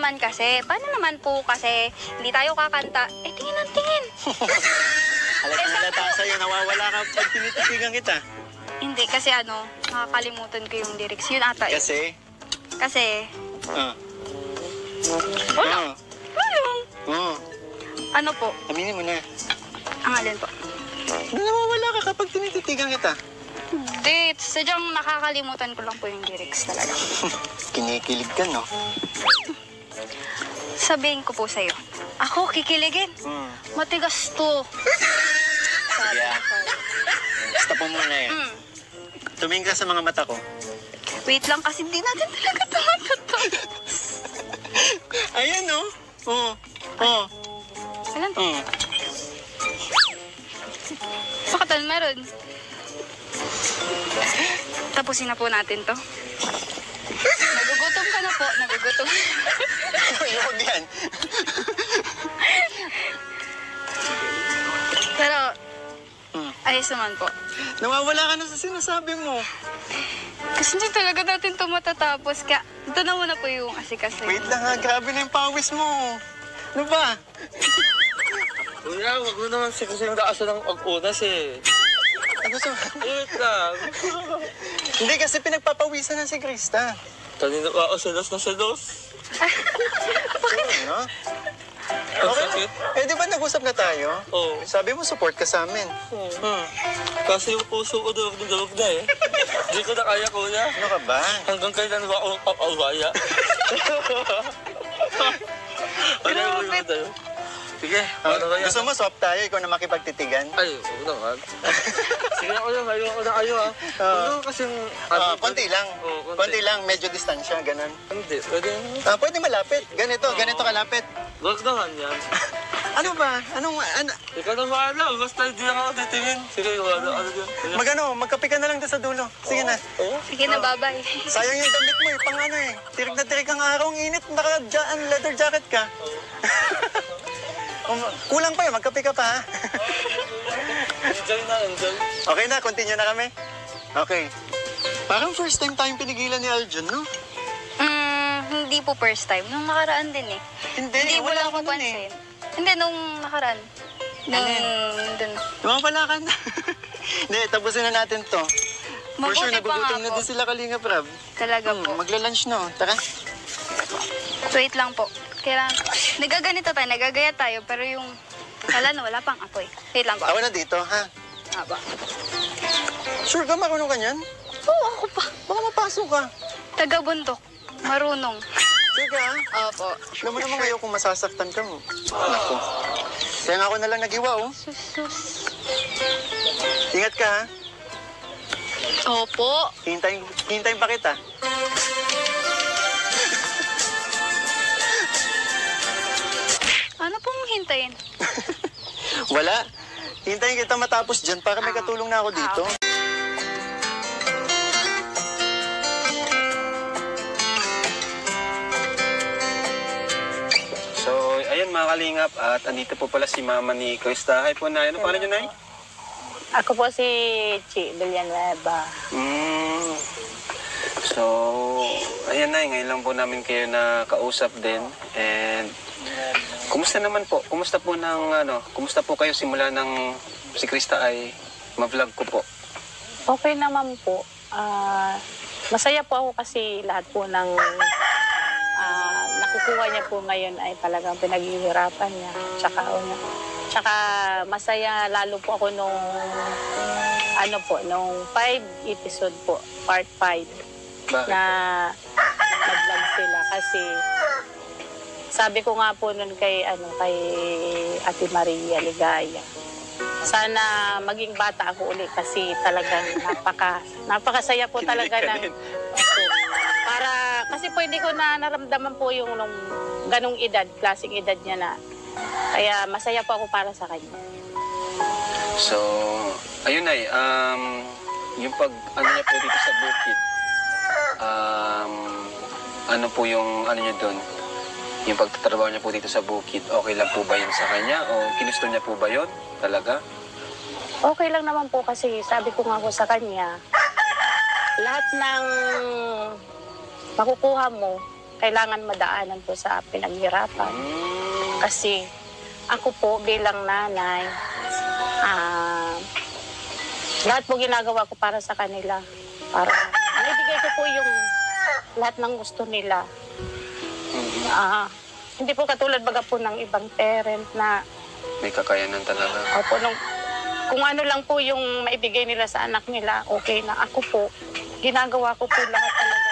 naman kasi. Paano naman po kasi hindi tayo kakanta? Eh, tingin ang tingin. Halata sa'yo, nawawala ka pag tinititigan kita. Hindi, kasi ano, nakakalimutan ko yung lyrics. Yun ata eh. Kasi, wala. Ano po? Aminin mo na. Ang alin po? Nawawala ka kapag tinititigan kita. Hindi, sadyang nakakalimutan ko lang po yung lyrics talaga. Kinikilig ka, no? Sabihin ko po sa'yo, ako kikiligin. Matigas to. Yeah. Stop mo muna yan. Tumingin ka sa mga mata ko. Wait lang kasi hindi natin talaga tumatapos. Ayan, no? Alam po? Bakit meron? Tapusin na po natin to. Nagugutom ka na po. Nagugutom. Ayoko yan. Pero, ayos naman po. Nawawala ka na sa sinasabi mo. Kasi hindi talaga natin ito matatapos. Kaya, ito na muna po yung asikas. Wait lang ha, grabe na yung pawis mo. Ano ba? Kuya, wag mo naman kasi yung daasan ng pag-unas eh. Gusto? Wait lang. Hindi kasi pinagpapawisan na si Krista. Kanina pa ako selos na selos. Ano? Ang Okay. sakit. Eh, di ba nag-usap na tayo? Oo. Sabi mo, support ka sa amin. Kasi yung puso ko durog na eh. Hindi ko na kaya, kuya. Ano ka ba? Hanggang kailan ba ako papawaya? Ano yung mga tayo? Sige, paano kaya? Gusto mo, swap tayo, ikaw na makipagtitigan? Ay, huwag naman. Sige ako lang, ayoko na kayo ha. Huwag naman kasing... Konti lang. Oo, Konti lang, medyo distansya, ganun. Hindi, pwede. Pwede malapit. Ganito kalapit. Huwag naman yan. Ano ba? Ano? Ikaw na maala, basta hindi ako titingin. Sige, ano dyan. Magkape ka na lang doon sa dulo. Sige na. Sige na, bye-bye. Sayang yung damit mo pang ano eh. Tirik na tirik ang araw, ang init, leather jacket ka. Kulang pa yun, magkape ka pa ha. Enjoy na, enjoy. Okay na, continue na kami. Okay. Parang first time tayong pinigilan ni Aljun, no? Hindi po first time. Nung nakaraan din eh. Hindi mo lang ako pansin. Hindi, nung nakaraan. Dun. Wala ka na. Hindi, tapusin na natin to. For sure, Mabuti pa nga nagugutom na po. din sila Kalinga Prab. Talaga po. Magla-lunch no. Tara. Wait lang po. Kailangan, nagagaya tayo, pero yung, wala pang apoy. Wait lang po. Ako na dito, ha? Aba. Sure ka, marunong ka niyan? Oo, ako pa. Baka mapasok ka. Taga-bundok. Marunong. Sure ka, ha? Opo. Alam mo naman ngayon kung masasaktan ka mo. Ako. Kaya nga ako na lang nag-iwa, oh. Sus. Ingat ka, ha? Opo. Hintayin pa kita. Ano pong hintayin? Wala. Hintayin kita matapos dyan para may katulong na ako dito. So, ayun mga kalingap, at andito po pala si mama ni Krista. Hi po, Nay. Ano pangalan niyo, Nay? Ako po si Chi Villanueva. So, ayan, Nay. Ngayon lang po namin kayo na kausap din. And, kumusta naman po? Kumusta po kayo simula ng si Krista ay ma-vlog ko po? Okay naman po. Masaya po ako kasi lahat po ng nakukuha niya po ngayon ay talagang pinaghihirapan niya. Tsaka masaya lalo po ako nung 5 episode po, part 5. Bakit? Na nag-vlog sila kasi sabi ko nga po nun kay Ate Maria Ligaya, sana maging bata ako uli kasi talagang napakasaya po talaga ng kasi po hindi ko na naramdaman po yung nung ganong edad, klaseng edad niya na. Kaya masaya po ako para sa kanya. So, ayun, Nay. Yung niya po dito sa bukid, ano po yung niya doon? Yung pagtatrabaho niya po dito sa bukid, okay lang po ba yun sa kanya? O kinusto niya po ba yun talaga? Okay lang naman po kasi sabi ko nga po sa kanya, lahat ng makukuha mo, kailangan madaanan po sa pinaghirapan. Kasi ako po bilang nanay, lahat po ginagawa ko para sa kanila. Para naibigay ko po yung lahat ng gusto nila. Hindi po katulad baga po ng ibang parent na May kakayanan talaga. opo, kung ano lang po yung maibigay nila sa anak nila, okay na. Ako po, ginagawa ko po lahat talaga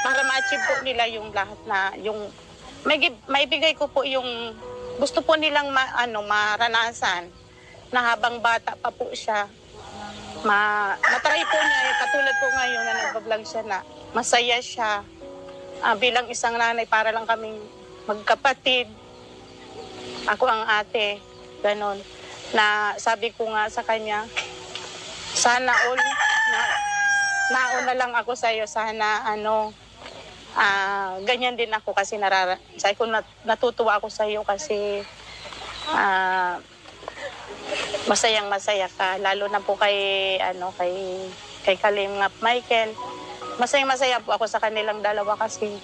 para ma-achieve po nila yung lahat na yung maibigay ko po yung gusto po nilang maranasan na habang bata pa po siya. Matry po niya, katulad po ngayon na nagbablog siya na masaya siya bilang isang nanay para lang kaming magkapatid. Ako ang ate, ganon. Na sabi ko nga sa kanya, sana all, nauna lang ako sa iyo, sana ganyan din ako kasi sabi ko natutuwa ako sa iyo kasi masayang masaya ka, lalo na po kay Kalingap Michael. Masayang masaya po ako sa kanilang dalawa kasi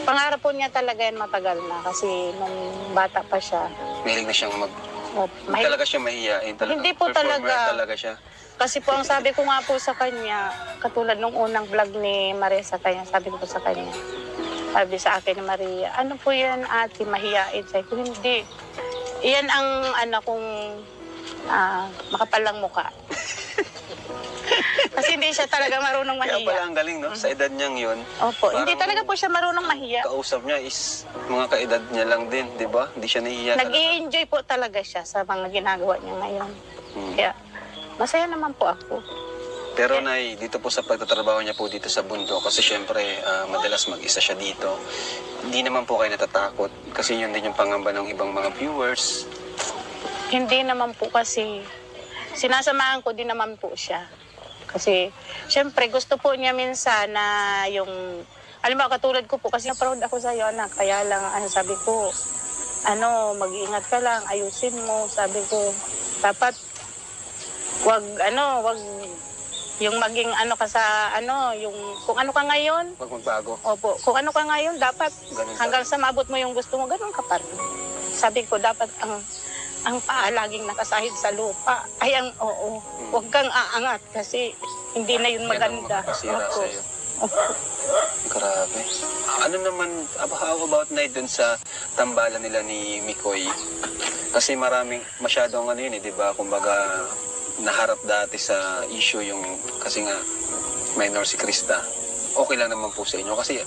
pangarap po niya talaga yan matagal na kasi nung bata pa siya. Mahilig na siyang Hindi talaga siya mahihain. Hindi po talaga siya. Kasi po ang sabi ko nga po sa kanya, katulad nung unang vlog ni Maria sa kanya, sabi ko po sa kanya, sabi sa akin ni Maria, ano po yan ate, mahihain? Sabi ko, hindi. Iyan ang kong makapalang muka. Kasi hindi siya talaga marunong mahiya. Kaya pala ang galing, no? Sa edad niyang yun. Opo, hindi talaga po siya marunong mahiya. Kausap niya is mga kaedad niya lang din, di ba? Hindi siya nahihiya. Nag-i-enjoy po talaga siya sa mga ginagawa niya ngayon. Kaya masaya naman po ako. Pero Nay, dito po sa pagtatrabaho niya po dito sa bundok, kasi syempre madalas mag-isa siya dito. Hindi naman po kayo natatakot kasi yun din yung pangamba ng ibang mga viewers. Hindi naman po kasi sinasamahan ko din naman po siya. Kasi syempre gusto po niya minsan na yung, alam mo katulad ko po kasi proud ako sa iyo anak, kaya lang sabi ko, mag-iingat ka lang, ayusin mo, sabi ko, dapat wag yung maging ka sa yung kung ano ka ngayon. Wag magbago. Opo, kung ano ka ngayon, dapat Ganun hanggang sa maabot mo yung gusto mo, ganun ka pa rin. Sabi ko, dapat ang paa laging nakasahid sa lupa. Huwag kang aangat kasi hindi na yun maganda. Yan ang makasira Opo. sa'yo. Grabe. Ano naman, how about na dun sa tambalan nila ni Mikoy? Kasi masyadong yun di ba? Kumbaga, naharap dati sa issue yung, kasi nga, minor si Krista. Okay lang naman po sa inyo kasi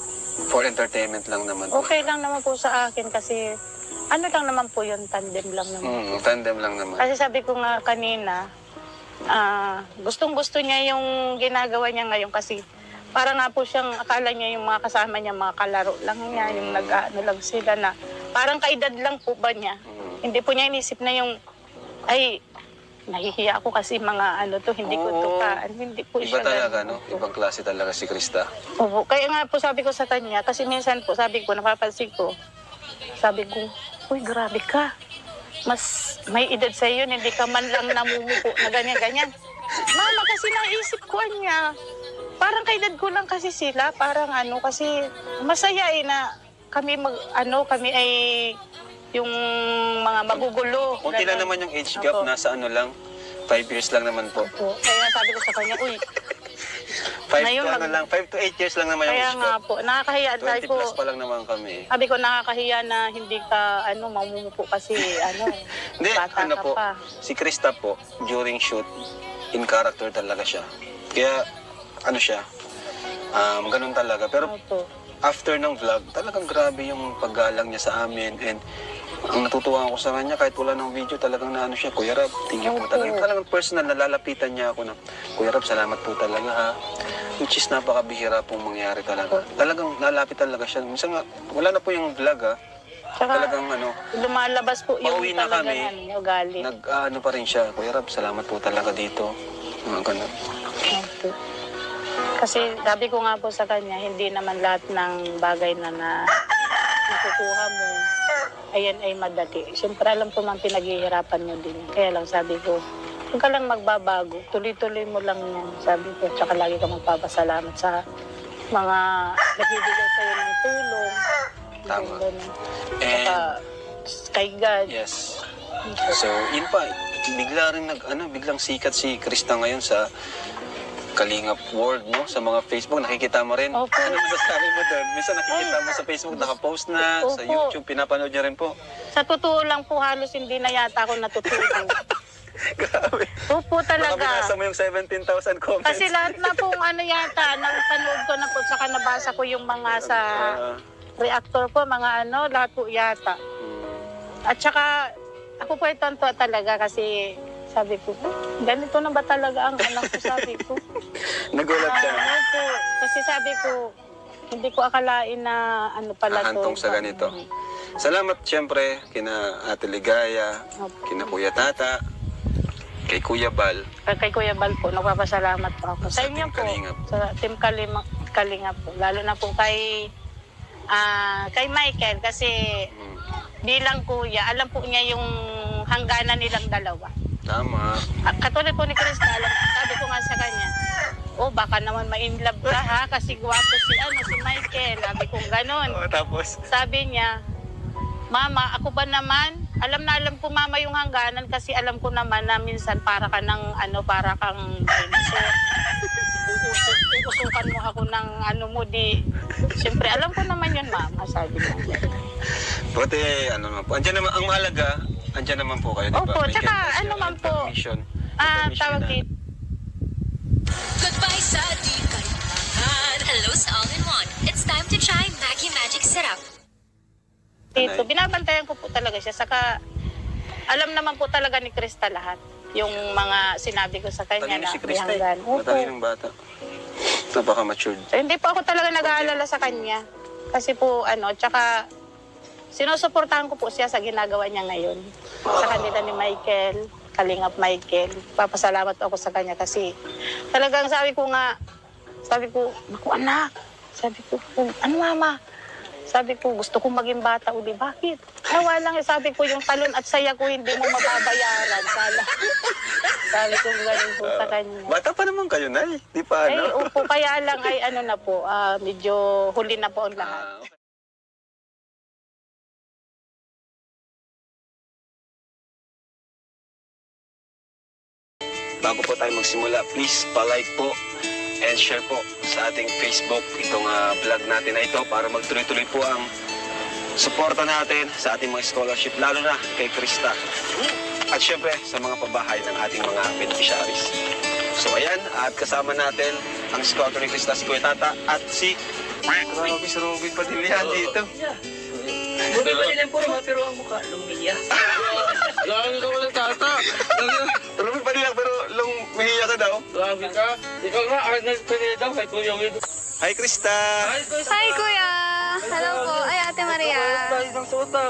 for entertainment lang naman po. Okay lang naman po sa akin kasi lang naman po yun, tandem lang naman. Tandem lang naman. Kasi sabi ko nga kanina, gustong-gusto niya yung ginagawa niya ngayon kasi para nga po siyang akala niya yung mga kasama niya, mga kalaro lang niya, yung lang sila na parang kaedad lang po ba niya. Hindi po niya inisip na yung, nahihiya ako kasi mga hindi ko tukaan. Hindi po Iba siya talaga, ganun. no? Ibang klase talaga si Krista. Opo. Kaya nga po sabi ko sa kanya, kasi minsan po sabi ko, napapansin ko, sabi ko, uy, grabe ka. Mas may edad sa iyo, hindi ka man lang namumupo na ganyan-ganyan. Mama, kasi naisip ko niya, parang kaedad ko lang kasi sila, parang kasi masaya na kami kami ay yung mga magugulo. Kunti lang naman yung age gap, Opo. nasa lang, 5 years lang naman po. Opo. Kaya sabi ko sa kanya, uy, 5 Ngayon, to 8 years lang naman yung kaya age nga gap. po, nakakahiya 20 ko. plus pa lang naman kami. Sabi ko, nakakahiya na hindi ka, mamumupo kasi, Hindi, bata ka po, pa. si Krista po, during shoot, in character talaga siya. Kaya, siya, ganun talaga. Pero Opo. after ng vlog, talagang grabe yung paggalang niya sa amin. And ang natutuwa ako sa kanya, kahit wala ng video, talagang siya, Kuya Rab, thank you po Opo. talaga. Talagang personal, nalalapitan niya ako na, Kuya Rab, salamat po talaga ha. Which is napakabihira pong mangyari talaga. Talagang nalapit talaga siya. Minsan nga, wala na po yung vlog ha. Tsaka, Talagang lumalabas po yung pauwi na kami, ugali. pa rin siya, Kuya Rab, salamat po talaga dito. Mga ganun. Opo. Kasi sabi ko nga po sa kanya, hindi naman lahat ng bagay na nakukuha mo, ayan ay madali. Siyempre alam ko man pinaghihirapan nyo din. Kaya lang sabi ko, huwag ka lang magbabago. Tuloy-tuloy mo lang yan. Sabi ko, tsaka lagi ka magpapasalamat sa mga nagbibigay sa'yo ng tulong. Tama. Ganun. And, Saka kay God. yes. So, yun pa. Bigla rin biglang sikat si Krista ngayon sa Kalingap World, no? Sa mga Facebook, nakikita mo rin. Opo. Ano masasabi mo doon? Minsan nakikita mo sa Facebook, nakapost na, sa Opo. YouTube, pinapanood niya rin po. Sa totoo lang po, halos hindi na yata ako natutulog. Grabe. Opo Baka talaga. binasa mo yung 17,000 comments. Kasi lahat na pong yata, nang panood ko na po, saka nabasa ko yung mga sa reactor po, lahat po yata. At saka, ako po ay tonto talaga kasi sabi ko, ganito na ba talaga ang anak ko, sabi ko. Nagulat ka. Po, kasi sabi ko, hindi ko akalain na pala to. Ahantong sa ganito. Salamat siyempre kina Ate Ligaya, kina Kuya Tata, kay Kuya Bal. Kay Kuya Bal po, nagpapasalamat po ako. Sa inyo Team po, Kalingap. sa Team Kalingap po. Lalo na po kay Michael kasi bilang kuya, alam po niya yung hangganan nilang dalawa. Tama. Katulad po ni Krista, sabi ko nga sa kanya, baka naman ma-inlove ka ha, kasi gwapo si Michael. Sabi ko gano'n. Tapos? Sabi niya, Mama, ako ba naman? Alam na alam ko, Mama, yung hangganan kasi alam ko naman na minsan para kang dinosaur. Uusukan mo ako ng mo, di. Siyempre, alam ko naman yun, Mama, sabi niya. Buti, naman po. Andiyan naman, ang mahalaga, andiyan naman po kayo, di ba? Opo, May tsaka, guidance yun, man po. permission. Tawag dito. Goodbye sa di kailangan. Hello sa all-in-one. It's time to try Maggie Magic Syrup. Dito, binabantayan ko po talaga siya. Saka, alam naman po talaga ni Krista lahat. Yung mga sinabi ko sa kanya Talino na si Krista, hanggan. Opo. matalinong bata. Napaka-matured. So, hindi po ako talaga nag-aalala sa kanya. Kasi po, tsaka, sinusuportahan ko po siya sa ginagawa niya ngayon. Sa kanila ni Michael, Kalingap Michael. Papasalamat ako sa kanya kasi talagang sabi ko, naku anak, sabi ko, ano Mama? Sabi ko, gusto kong maging bata uli. Bakit? Nawa lang, sabi ko, yung talon at saya ko hindi mo mababayaran. Sabi ko, ganun po sa kanya. Bata pa naman kayo, Nay. Di pa, Ay, opo, kaya lang ay na po, medyo huli na po ang lahat. Okay. Bago po tayo magsimula, please pa-like po and share po sa ating Facebook itong vlog natin na ito para magtuloy-tuloy po ang suporta natin sa ating mga scholarship, lalo na kay Krista. At syempre sa mga pabahay ng ating mga beneficiaries. So ayan, at kasama natin ang scholar ni Krista, si Kuya Tata at si Robin Padilla dito. Buti pa din po, pero ang mukha, lumiya. Grabe ka walang tata. Robin Padilla, pero mahiya ka daw. Grabe ka. Ikaw nga, Arnold Pineda, kay Kuya Wido. Hi Krista! Hi, Kuya! Hello po. Ay, Ate Maria. Tayo ng suta.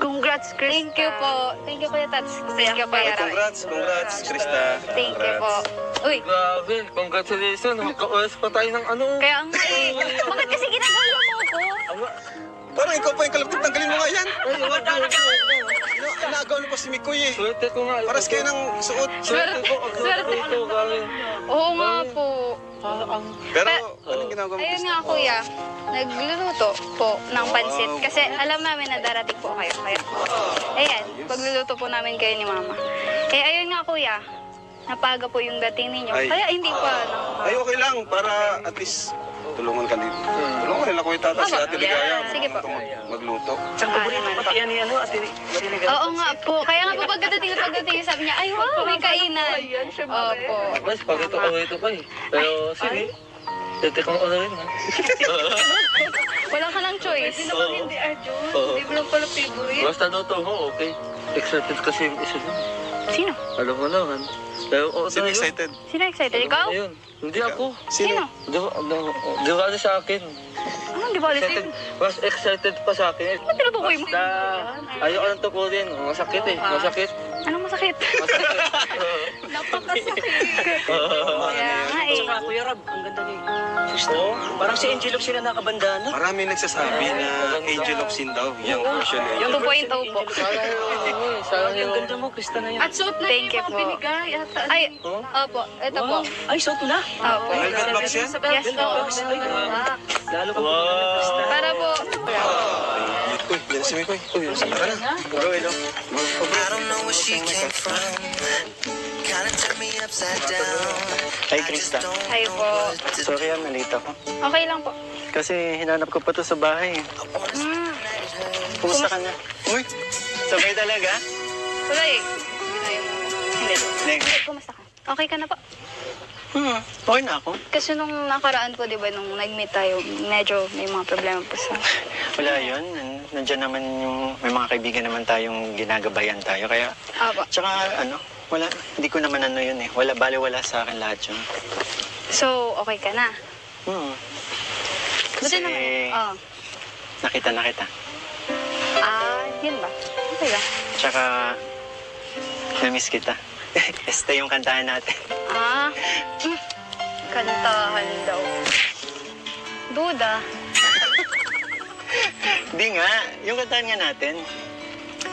Congrats, Krista. Thank you po. Thank you, Kuya Tats. Thank you, Kuya Ram. Congrats Krista. Thank you po. Uy, Grabe, congratulations. Magka-OS pa tayo ng kaya nga eh. Bakit kasi ginagawa mo ako? Parang ikaw pa yung kalapit, tanggalin mo nga yan. Nagawa na pa si Mikoy eh. Swerte ko nga. Paras kayo ng suot. Swerte ko. Swerte ko. Ito, galing. Oo nga po. Pero anong ginagawa mo? Ayun nga, Kuya. Nagluluto po ng pansit. Kasi alam namin na darating po kayo. Kaya, ayan, pagluluto po namin kayo ni Mama. Eh, ayun nga, Kuya. Napaga po yung dating ninyo. Ay. Kaya hindi pa. Ay, okay lang. Para at least tulungan ka dito. Tulungan nila Kuya Tata si Ate Ligaya. Sige po. Magluto. Oo nga po. Kaya nga po pagdating sabi niya, ay wow, may kainan. Opo. Mas, pagkito ko ito pa eh. Pero sige. Tete kong ano rin ha. Wala ka ng choice. Hindi Arjo. Hindi mo lang pala favorite. Basta luto mo, okay. Excited kasi yung isa dun. Sino? Alam mo naman. Pero oo Sino tayo. excited? Sino excited? Ikaw? Ayun. Hindi ako. Sino? Di ba sa akin? Ano, di ba ulit Excited, mas excited pa sa akin. Ba't tinutukoy mo? Basta, ayoko nang tukulin. Masakit eh. Masakit. Anong masakit? Napakasakit. Kaya nga eh. Saka, Kuya Rab, ang ganda niya. Oh, parang si Angel Locsin na nakabandana. Marami nagsasabi na Angel Locsin daw, yung version na yun. 2.0 po. Ang ganda mo, Krista na yan. At suot na Thank you yung po. binigay. At Ay, opo. Ito po. Ay, suot mo na. Opo. Velvet box yan? Yes po. Lalo ka maganda, Krista. Para po. Uy, yan si Mikoy. Uy, saan ka na? Go, hello. I don't know where she came from. Kinda turned me upside down. Ay, Krista. Ay po. Sorry, nalita ko. Okay lang po. Kasi hinanap ko pa to sa bahay. Hmm. Kumusta ka na? Uy, Sabay talaga? Wala eh. Hindi. Next. Kumusta ka? Okay ka na po? Okay na ako. Kasi nung nakaraan po, di ba, nung nag-meet tayo, medyo may mga problema po sa... Wala yun. Nandiyan naman yung... May mga kaibigan naman tayong ginagabayan tayo. Kaya... Opo. Tsaka wala... Hindi ko naman yun eh. Wala sa akin lahat yun. So, okay ka na? Kasi... Buti naman. Oh. Nakita na kita. Yun ba? Okay lang. Tsaka... Na-miss kita. Este yung kantahan natin. Kantahan daw. Duda. Hindi nga. Yung kantahan nga natin.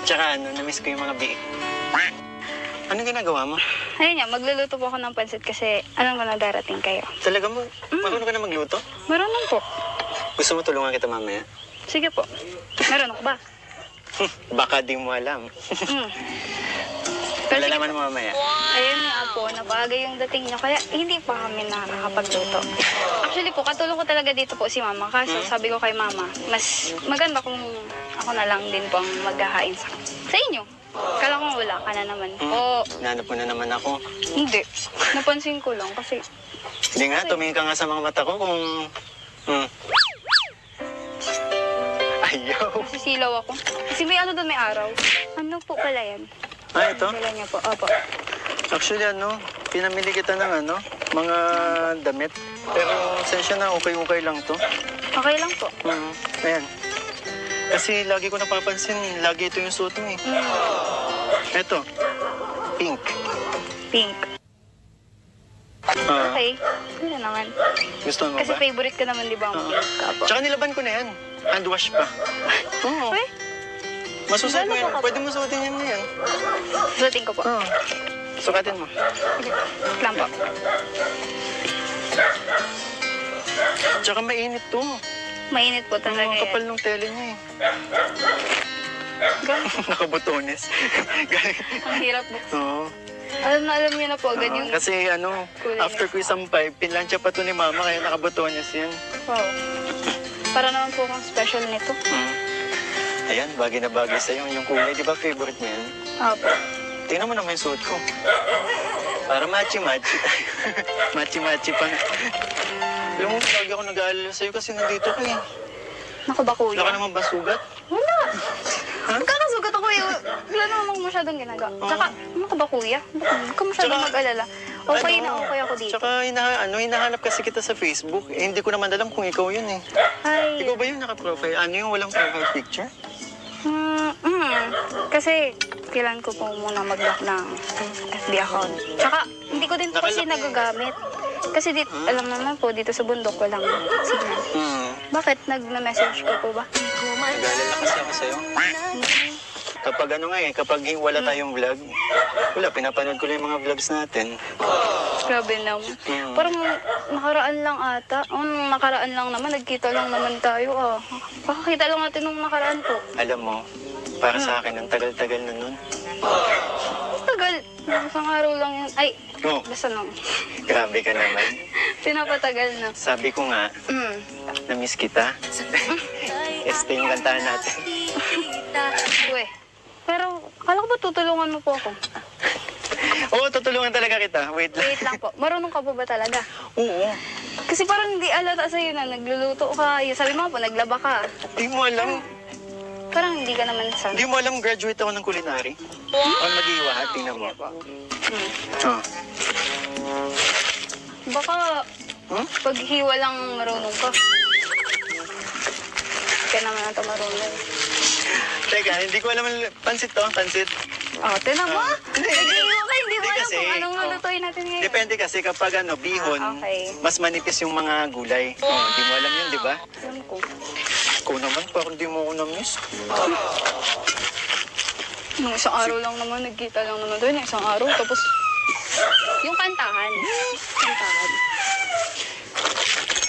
Tsaka na-miss ko yung mga biik. Anong ginagawa mo? Ayun nga, magluluto po ako ng pansit kasi alam ko na darating kayo. Talaga mo? Marunong ka na magluto? Marunong po. Gusto mo tulungan kita mamaya? Sige po. Marunong ba? Baka di mo alam. Pero sige Malalaman po. mo mamaya. Ayun nga po, nabagay yung dating niyo. Kaya hindi pa kami nakakapagluto. Actually po, katulong ko talaga dito po si Mama. Kaso sabi ko kay Mama, mas maganda kung ako na lang din po ang maghahain sa inyo. Kala ko wala ka na naman po. Nanap mo na naman ako. Hindi. Napansin ko lang kasi... Hindi nga, tumingin ka nga sa mga mata ko kung... Ayaw. Nasisilaw ako. Kasi may ano doon, may araw. Ano po pala yan? Ito? Dala niya po. Opo. Actually, pinamili kita ng mga damit. Pero, sensya na, okay lang to. Okay lang po. Ayan. Kasi lagi ko napapansin, lagi ito yung suot mo eh. Ito, pink. Pink. Okay. Ano naman. Gusto mo Kasi ba? favorite ka naman, di ba? Ang pink ka po. Tsaka nilaban ko na yan. Hand wash pa. Oo. Uy, Masusuot mo Lalo yan. ka pa. Pwede mo suotin yan na yan. suotin ko po. Oo. Sukatin mo. Wait lang po. Tsaka mainit to. Mainit po talaga Ang kapal yan. ng tele niya eh. Galing. Nakabutones. Ang hirap po. Oo. Alam niyo na po agad yung... Kasi kulay after ko isang pipe, pinlansya pa to ni Mama kaya nakabutones yan. Wow. Para naman po akong special nito. Ayan, bagay na bagay sa'yo. Yung kulay, di ba favorite mo yan? Opo. Tingnan mo naman yung suot ko. Para matchy-matchy tayo. Matchy-matchy pa. Alam mo, lagi ako nag-aalala sa'yo kasi nandito ka eh. Naku ba, kuya? Wala ka naman ba sugat? Wala. Magkakasugat ako eh. Wala naman masyadong ginagawa. Tsaka, ano ka ba, kuya? Huwag ka masyadong Tsaka, mag-alala. Okay na okay ako dito. Tsaka hinahanap kasi kita sa Facebook. Eh, hindi ko naman alam kung ikaw yun eh. Hi. Ikaw ba yung naka-profile? Ano yung walang profile picture? Kasi, kailan ko po muna mag-lock ng FB account. Tsaka, hindi ko din po kasi Nakalock eh. nagagamit. Kasi alam naman po, dito sa bundok ko lang signal. Bakit? Nag-message ko po ba? Nag-aalala kasi ako sa'yo. Kapag kapag wala tayong vlog, wala, pinapanood ko lang yung mga vlogs natin. Grabe naman. Parang nakaraan lang ata. Nakaraan lang naman. Nagkita lang naman tayo. Pakakita lang natin nung nakaraan po. Alam mo, para sa akin, ang tagal-tagal na nun. Tagal. Isang araw lang yun. Ay, Oh, basta nung. grabe ka naman. Pinapatagal na. Sabi ko nga, na-miss kita. Este yung kantahan natin. Uwe. Pero, akala ko ba tutulungan mo po ako? Oo, tutulungan talaga kita. Wait lang. Wait lang po. Marunong ka po ba talaga? Oo. Kasi parang hindi alata sa'yo na nagluluto ka. Sabi mo po, naglaba ka. Di mo alam. Parang hindi ka naman sana. Di mo alam, graduate ako ng culinary. Ang mag-iwa, tingnan mo. Oh. Baka paghiwa lang marunong ka. ka naman ito marunong. Teka, hindi ko alam pansit to, pansit. Oh, tinan mo. Hindi. Hindi mo Hindi alam kasi, kung anong oh. lulutuin natin ngayon. Depende kasi kapag bihon, Okay. mas manipis yung mga gulay. Hindi mo alam yun, di ba? Alam ko. Ikaw naman, parang di mo ako na-miss. Nung isang araw lang naman, nagkita lang naman doon. Isang araw, tapos yung kantahan. Kantahan.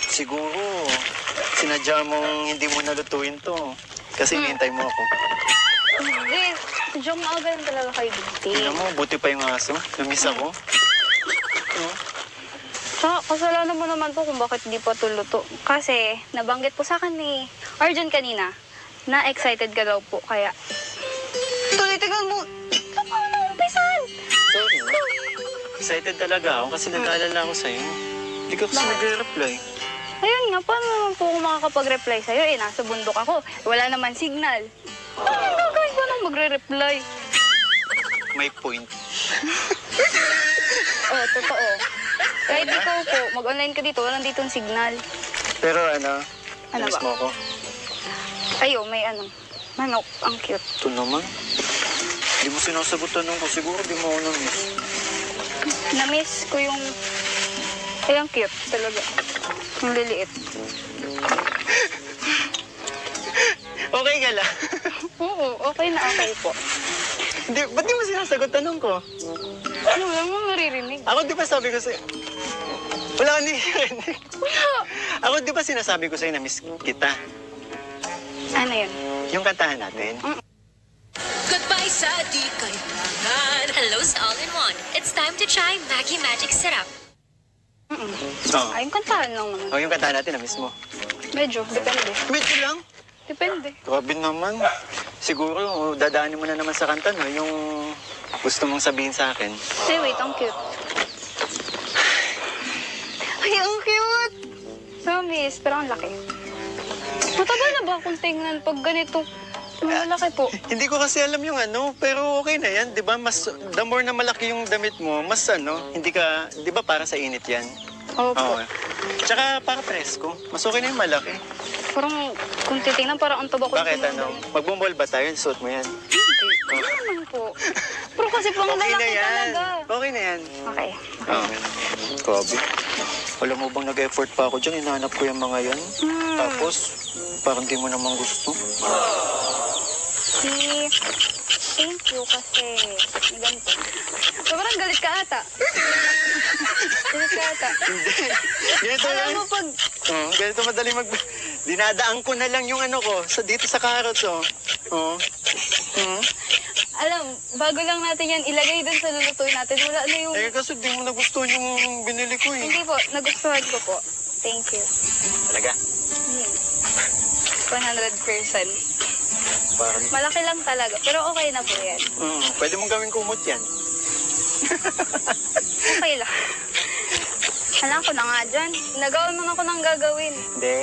Siguro, sinadya mong hindi mo nalutuin to. Kasi hinihintay mo ako. Hindi. Joke na agad talaga kayo dito. Tingnan mo, buti pa yung aso. Na-miss ako. Tsaka, kasalanan mo naman po kung bakit di pa tuluto. Kasi, nabanggit po sa akin ni Arjun kanina, na excited ka daw po. Kaya, tuloy-tigal mo. Saan ka na umpisan? Sorry. Excited talaga ako kasi nag-aalala ako sa'yo. Hindi ka kasi nagre-reply. Ayun nga, paano naman po ako makakapag-reply sa'yo? Eh, nasa bundok ako. Wala naman signal. Ano gagawin ko nang magre-reply? May point. Oh, totoo. Kahit ikaw po, mag-online ka dito, walang ditong signal. Pero Ano na-miss ba? mo ako. Ayo, may manok. Ang cute. Ito naman. Hindi mo sinasagot tanong ko. Siguro di mo ako na-miss. Na-miss ko yung... Ay, ang cute talaga. Ang liliit. Okay ka lang. Oo, okay na okay po. Ba't di mo sinasagot tanong ko? Ano, wala mo maririnig. Ako di ba sabi ko sa'yo... Wala ka nirinig. Ako di ba sinasabi ko sa'yo na miss kita? Ano yun? Yung kantahan natin. Goodbye sa di kailangan. Hello sa All-in-One. It's time to try Maggie Magic Syrup. Oo. Ay, yung kantahan lang naman. Oh, yung kantahan natin na miss mo. Medyo, depende. Medyo lang. Depende. Grabe naman. Siguro, dadaanin mo na naman sa kanta, no? Yung gusto mong sabihin sa akin. Say, wait, ang cute. Ay, ang cute! Promise, pero ang laki. Matagal na ba akong tingnan pag ganito? Malaki po. Hindi ko kasi alam yung pero okay na yan, di ba? The more na malaki yung damit mo, mas hindi ka, di ba para sa init yan? Opo. Oo. Tsaka para presko. Mas okay na yung malaki. Parang, kung titingnan, parang ang taba ko. Bakit Magbumol ba tayo? Suot mo yan. Hindi naman po. Pero kasi pang Okay na lalaki yan. talaga. Okay na yan. Okay. Oo. Grabe. Alam mo bang nag-effort pa ako dyan? Hinahanap ko yung mga yan. Tapos, parang di mo naman gusto. Thank you kasi ganito. Sobrang galit ka ata. Galit ka ata. Ganito Alam yan. mo pag... Ganito madali Dinadaan ko na lang yung ko, dito sa carrots, Alam, bago lang natin yan ilagay dun sa lulutuin natin. Wala na yung... Eh, kasi di mo nagustuhan yung binili ko eh. Hindi po, nagustuhan ko po. Thank you. Talaga? 100%. Parang, Malaki lang talaga, pero okay na po yan. pwede mong gawin kumot yan. Okay lang. Alam ko na nga dyan. Nagawa mo na ako ng gagawin. Hindi.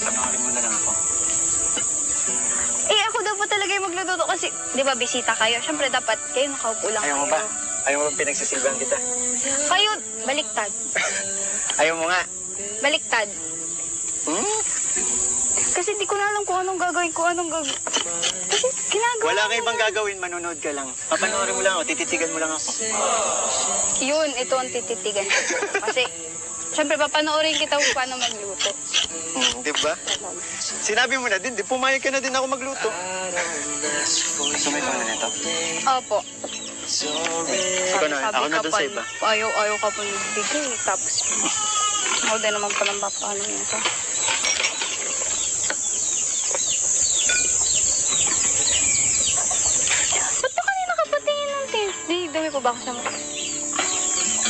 Panoorin mo na lang ako. Eh, ako dapat talaga yung magluluto kasi, di ba, bisita kayo. Siyempre, dapat kayo nakaupo lang Ayaw mo kayo. ba? Ayaw mo ba pinagsisilbihan kita? Kayo, baliktad. Ayaw mo nga. Baliktad. Kasi di ko na alam kung anong gagawin ko, Kasi ginagawa Wala ko ka ibang yan. gagawin, manonood ka lang. Papanoorin mo lang ako, tititigan mo lang ako. Yun, ito ang tititigan ko. Kasi, siyempre, papanoorin kita kung paano magluto. Di ba? Sinabi mo na din, pumayag ka na din ako magluto. Sumay ka na nito? Opo. Ikaw na, ako na dun sa iba. Ayaw ka pa nagbigay. Tapos, ako din naman palang paano nito. Ba't ba kanina ka patingin ng TV? Dumi po ba ako sa mukha?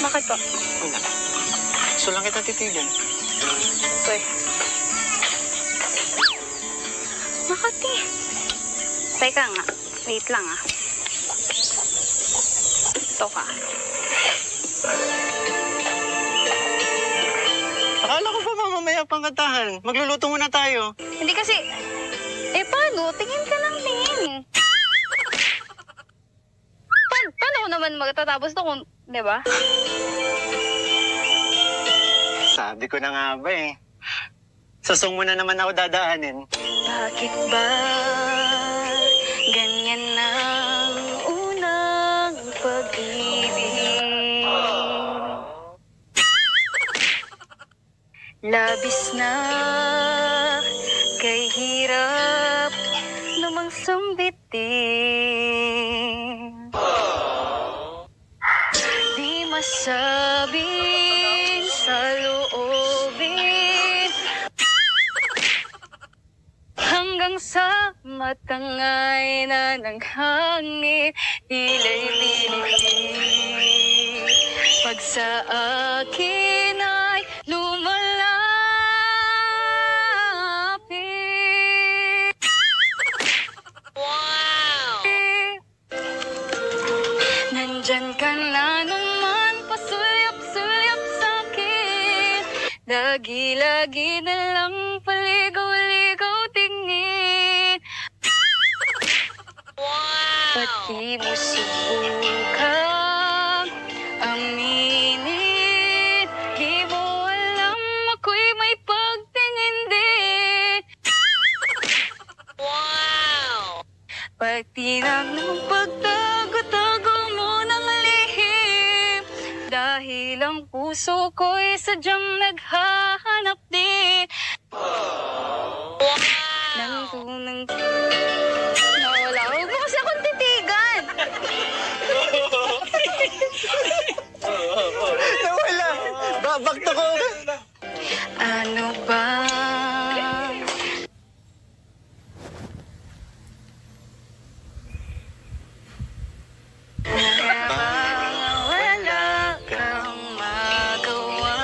Bakit po? Wala. So lang kita titigan. Uy. Makati. Teka nga. Wait lang ah. Ito ka. Akala ko ba mamamaya pang kantahan? Magluluto muna tayo. Hindi kasi... Eh, paano? Tingin ka lang, tingin. Paano ko naman magtatapos to kung... Di ba? Sabi ko na nga ba eh. Sa song mo na naman ako dadaanin. Bakit ba ganyan ang unang pag-ibig? Labis na kay hirap namang sambitin. Di masabing sa loobin hanggang sa matangay na ng hangin, ila'y pinitin. Pag sa akin ay lumalapit. Wow! Nandyan ka na naman, pasulyap-sulyap sa'kin. Lagi-lagi na lang paligaw-ligaw tingin. Pati mo subukang aminin. Di mo alam ako'y may pagtingin din. Wow! Pati na ng pagtago-tago mo ng lihim. Dahil ang puso ko'y sadyang naghahanap din. Nang tunang... Nawala. Huwag mo kasi akong titigan. Nawala! Back to ko! Ano ba? Wala kang magawa.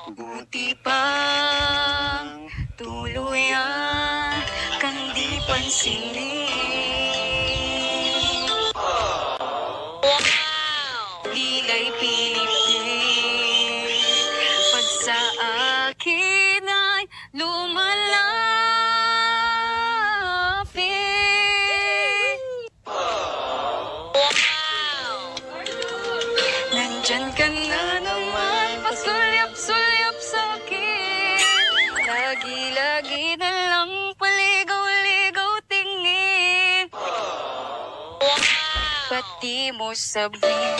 Buti pang tuluyan kang di pansinin. Ila'y pinipin. Pag sa akin ay lumalapit. Nandyan ka na naman, pasulyap-sulyap sa'kin. Lagi-lagi na lang paligaw-ligaw tingin. Pati mo sabihin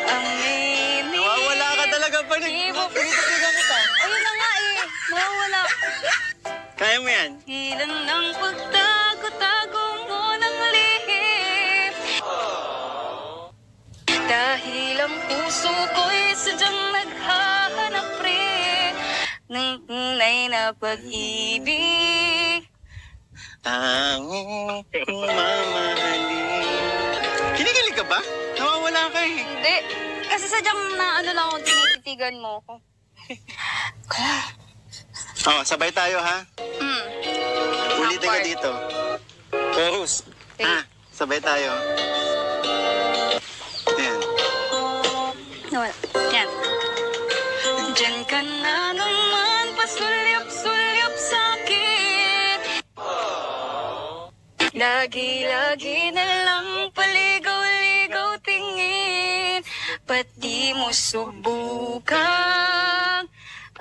aminin. Nawawala ka talaga pa rin. Di mo Pinitigan kita. ayun na nga eh, nawawala. Kaya mo yan? Ilan ang pagtago-tago mo ng lihim. Dahil ang puso ko'y sadyang naghahanap rin ng tunay na pag-ibig. Tanging kung mamahalin. Kinikilig ka ba? Nawawala ka eh. Hindi. Kasi sadyang na ano lang akong tinititigan mo ko. Oh, sabay tayo ha. Ulitin ka dito. Chorus. Okay. Ha? Sabay tayo. Ayan. Nawala. Yan. Diyan ka na naman, pasulyap-sulyap sa'kin. Lagi-lagi na lang paligaw-ligaw tingin. Pati mo subukang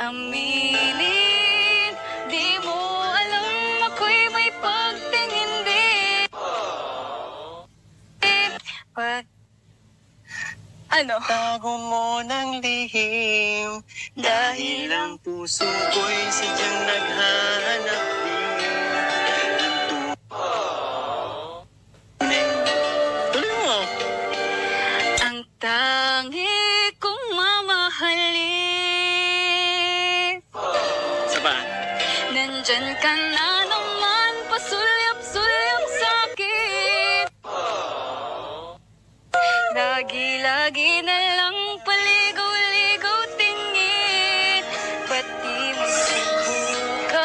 aminin. Di mo alam ako'y may pagtingin din. Ano? Tago mo ng lihim dahil ang puso ko'y sadyang naghahanap din ng tunay. Tuloy mo. Ang tangi kong mamahalin. Isa pa. Nandyan ka na naman, pasulyap-sulyap sa'kin. Lagi-lagi na lang paligaw-ligaw tingin. Pati mo subukang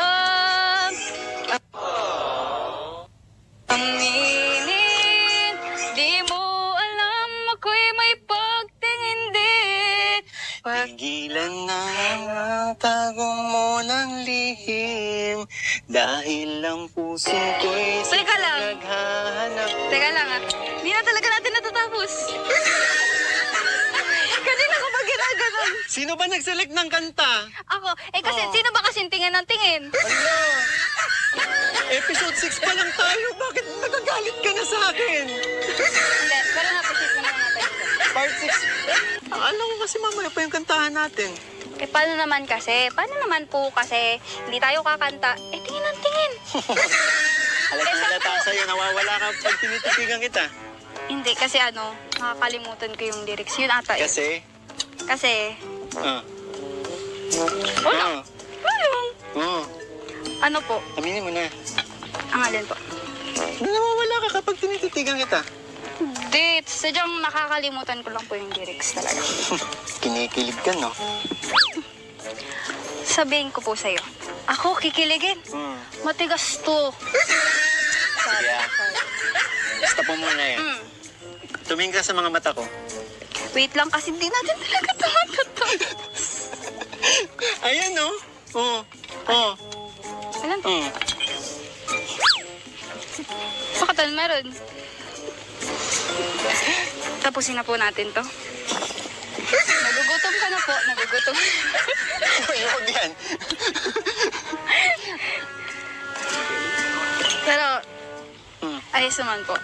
aminin. Di mo alam ako'y may pagtingin din. Pigilan na ang tago mo ng lihim dahil ang puso ko'y Teka lang. naghahanap. Teka lang ah, hindi na talaga natin natatapos. Kanina ko ba Sino ba nag-select ng kanta? Ako. Eh kasi, sino ba kasing tingin ng tingin? Ala! Episode 6 pa lang tayo. Bakit nagagalit ka na sa akin? Hindi, pero na-appreciate naman natin. Part 6. Alam ko kasi mamaya pa yung kantahan natin. Eh, paano naman kasi? Paano naman po kasi hindi tayo kakanta? Eh, tingin ng tingin. Halata sa'yo, nawawala ka pag tinititigan kita. Hindi, kasi nakakalimutan ko yung lyrics. Yun ata eh. Kasi? Kasi, Wala. Oo. ano po? Aminin mo na. Ang alin po? Nawawala ka kapag tinititigan kita. Hindi, sadyang nakakalimutan ko lang po yung lyrics talaga. Kinikilig ka, no? Sabihin ko po sa'yo, ako kikiligin. Matigas to. Sige ah. Stop mo muna yan. Tumingin ka sa mga mata ko. Wait lang kasi hindi natin talaga tumatapos. Ayan, no? Oo. Oo. Alam po, bakit meron? Tapusin na po natin to. Nagugutom ka na po, nagugutom. Huwag yan. Pero, ayos naman po.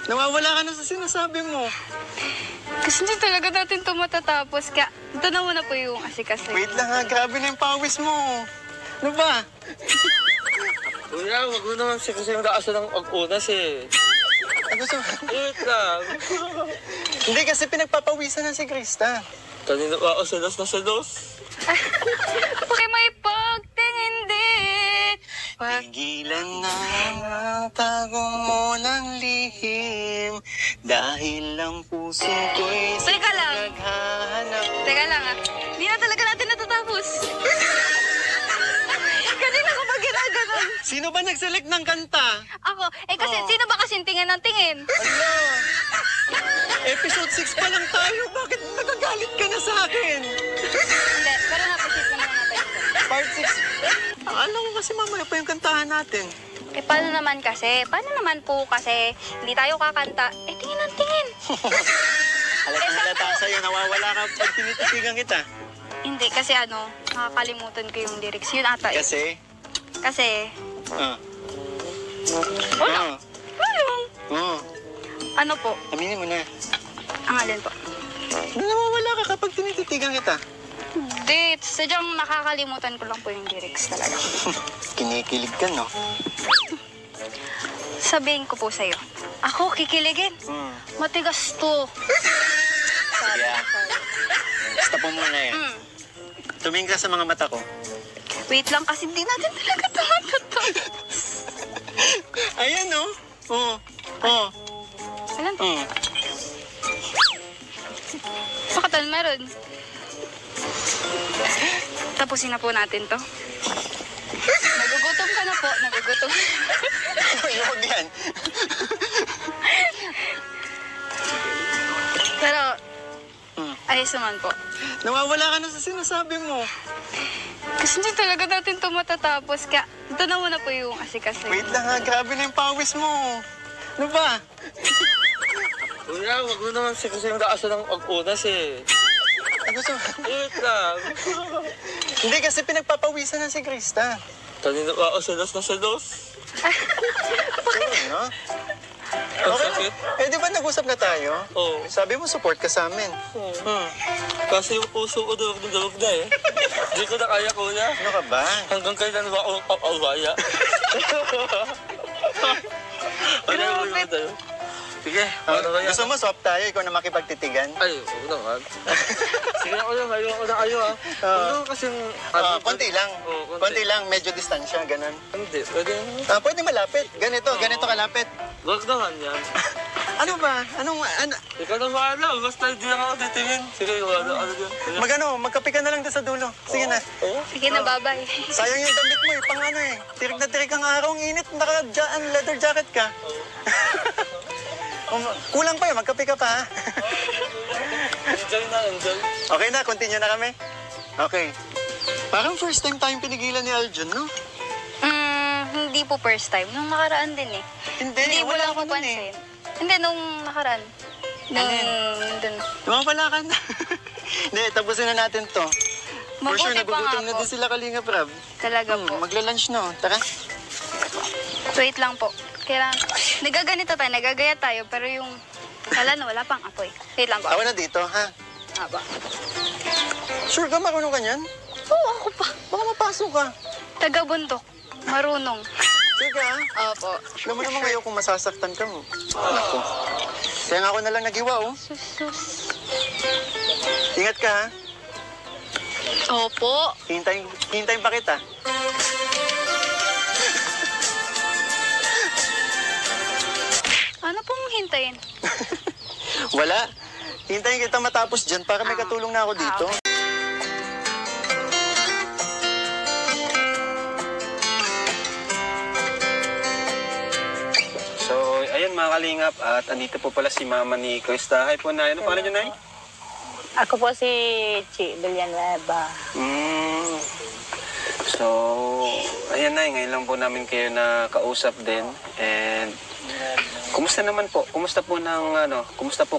Nawawala ka na sa sinasabi mo. Kasi hindi talaga natin ito matatapos. Kaya, ito na muna po yung asikas. Wait lang ha, grabe na yung pawis mo. Ano ba? Kuya, wag mo naman siya kasi yung daasan ng ag-unas eh. Gusto mo? Wait lang. Hindi kasi pinagpapawisan na si Krista. Kanina pa ako selos na selos. Bakit may pagtingin din? Pigilan na ang tago mo ng lihim dahil ang puso ko'y Teka lang. naghahanap. Teka lang Hindi na talaga natin natatapos. Kanina ko ba ginaganon? Sino ba nag-select ng kanta? Ako. Eh kasi, sino ba kasing tingin ng tingin? Ala! Episode 6 pa lang tayo. Bakit nagagalit ka na sa akin? Hindi, pero na-appreciate naman natin. Part 6. Alam ko kasi mamaya pa yung kantahan natin. Eh, paano naman kasi? Paano naman po kasi hindi tayo kakanta? Eh, tingin ng tingin. Halata sa'yo, nawawala ka pag tinititigan kita. Hindi, kasi nakakalimutan ko yung lyrics. Yun ata eh. Kasi, Wala. Oo. ano po? Aminin mo na. Ang alin po? Nawawala ka kapag tinititigan kita. Hindi, sadyang nakakalimutan ko lang po yung lyrics talaga. Kinikilig ka, no? Sabihin ko po sa'yo, ako kikiligin. Matigas to. Sige ah. Stop mo muna yan. Tumingin ka sa mga mata ko. Wait lang kasi hindi natin talaga tumatapos. Ayan, no? Oo. Oo. Alam po, bakit meron? Tapusin na po natin to. Nagugutom ka na po, nagugutom. Huwag yan. Pero, ayos naman po. Nawawala ka na sa sinasabi mo. Kasi hindi talaga natin ito matatapos. Kaya, ito na muna po yung asikas. Wait lang ha, grabe na yung pawis mo. Ano ba? Kuya, wag mo naman siya kasi yung daasan ng ag-unas eh. Gusto mo? Wait lang. Hindi kasi pinagpapawisan na si Krista. Kanina pa ako selos na selos. No? Ang Okay. sakit. Eh, di ba nag-usap na tayo? Oo. Sabi mo, support ka sa amin. Kasi yung puso ko durog na eh. Hindi ko na kaya, kuya. Ano ka ba? Hanggang kailan ba ako awaya? Ano yung mga tayo? Sige, paano kaya? Gusto mo, swap tayo, ikaw na makipagtitigan? Ay, huwag naman. Sige ako lang, ayoko na kayo ah. Huwag naman kasing... Konti lang. Oo, Konti lang, medyo distansya, ganun. Hindi, pwede naman. Pwede malapit. Ganito kalapit. Huwag naman yan. Ano ba? ano? Ikaw na maala, basta hindi ako titingin. Sige, ano dyan. Magkape ka na lang doon sa dulo. Sige na. Oo? Sige na, bye-bye. Sayang yung damit mo eh, pang tirik na tirik ang araw, ang init, leather jacket ka. Kulang pa yun, magkape ka pa ha. Enjoy na, enjoy. Okay na, continue na kami. Okay. Parang first time tayong pinigilan ni Aljon, no? Hindi po first time. Nung nakaraan din eh. Hindi mo lang ka ako nun pansin. Hindi, nung nakaraan. Dun. Nawawala ka na. Hindi, tapusin na natin to. For sure, Mabuti pa nga nagugutom na po. din sila Kalinga Prab. Talaga po. Magla-lunch na, oh. Tara. Wait lang po. Kailangan, nagaganito tayo, nagagaya tayo, pero yung wala pang apoy. Wait lang po. Ako na dito, ha? Aba. Sure ka, marunong ka niyan? Oo, ako pa. Baka mapasok ka. Taga-bundok. Marunong. Sure ka, ha? Opo. Alam mo naman ngayon kung masasaktan ka mo. Ako. Kaya nga ako na lang nagiwa, oh. Sus. Ingat ka, ha? Opo. Hintayin pa kita. Ano pong hintayin? Wala. Hintayin kita matapos dyan para may katulong na ako dito. So, ayan mga kalingap, at andito po pala si mama ni Krista. Hi po, Nay. Ano pangalan niyo, Nay? Ako po si Chi Villanueva. So, ayan, Nay. Ngayon lang po namin kayo na kausap din. And, kumusta naman po? Kumusta po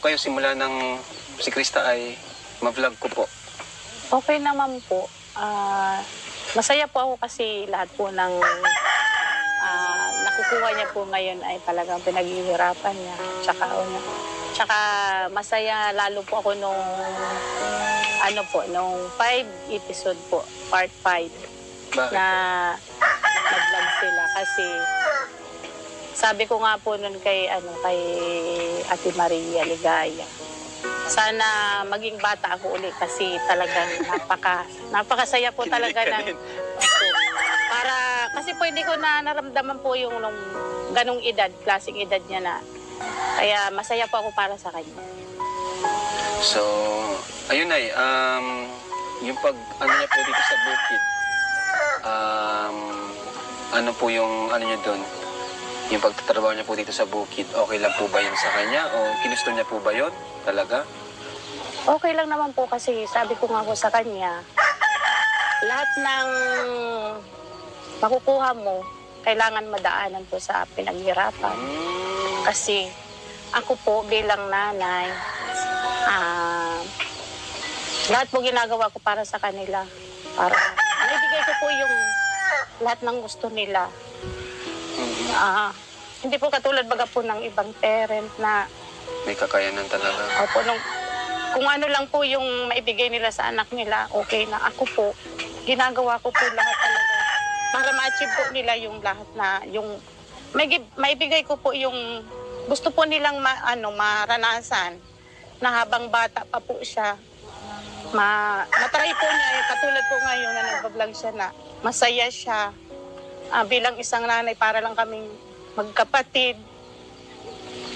kayo simula ng si Krista ay ma-vlog ko po? Okay naman po. Masaya po ako kasi lahat po ng nakukuha niya po ngayon ay talagang pinaghihirapan niya. Tsaka masaya lalo po ako nung 5 episode po, part 5 Bakit? na nag-vlog sila kasi sabi ko nga po nun kay Ate Maria Ligaya, sana maging bata ako uli kasi talagang napakasaya po talaga ng para kasi pwede ko na naramdaman po yung nung ganong edad, klaseng edad niya na kaya masaya po ako para sa kanya. So, ayun, Nay. Yung niya po dito sa bukid, ano po yung niya doon? Yung pagtatrabaho niya po dito sa bukid, okay lang po ba yun sa kanya? O ginusto niya po ba yun talaga? Okay lang naman po kasi sabi ko nga po sa kanya, lahat ng makukuha mo, kailangan madaanan po sa pinaghirapan. Kasi ako po bilang nanay, lahat po ginagawa ko para sa kanila. Para naibigay ko po yung lahat ng gusto nila. Hindi po katulad baga po ng ibang parent na May kakayanan talaga. opo, kung ano lang po yung maibigay nila sa anak nila, okay na. Ako po, ginagawa ko po lahat talaga para ma-achieve po nila yung lahat na yung maibigay ko po yung gusto po nilang maranasan na habang bata pa po siya. Matry po niya, katulad po ngayon na nagbablog siya na masaya siya. Bilang isang nanay, para lang kaming magkapatid.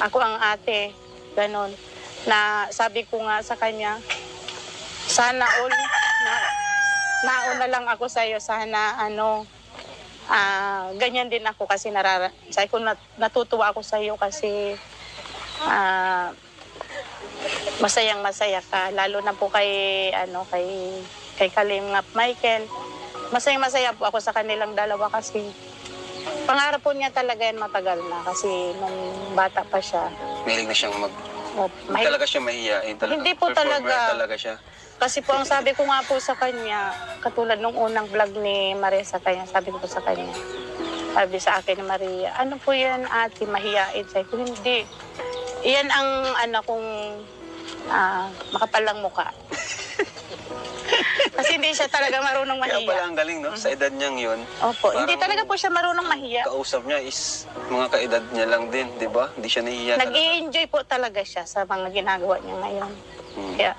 Ako ang ate, ganon. Na sabi ko nga sa kanya, sana all, nauna lang ako sa iyo, sana ganyan din ako kasi sabi ko natutuwa ako sa iyo kasi masayang-masaya ka, lalo na po kay Kalingap Michael. Masayang-masaya po ako sa kanilang dalawa kasi pangarap po niya talaga yan matagal na kasi nung bata pa siya. Mahilig na siyang Hindi talaga siya mahihiyain. Hindi po Talaga siya. Kasi po ang sabi ko nga po sa kanya, katulad nung unang vlog ni Maria sa kanya, sabi ko po sa kanya, sabi sa akin ni Maria, ano po yan ate, mahihiyain? Sabi ko, hindi. Iyan ang kong makapalang mukha. Kasi hindi siya talaga marunong Kaya mahiya. pala ang galing, no? Sa edad niyang yun. Opo, parang hindi talaga po siya marunong mahiya. Kausap niya is mga kaedad niya lang din, di ba? Hindi siya nahihiya talaga. Nag-i-enjoy po talaga siya sa mga ginagawa niya ngayon. Kaya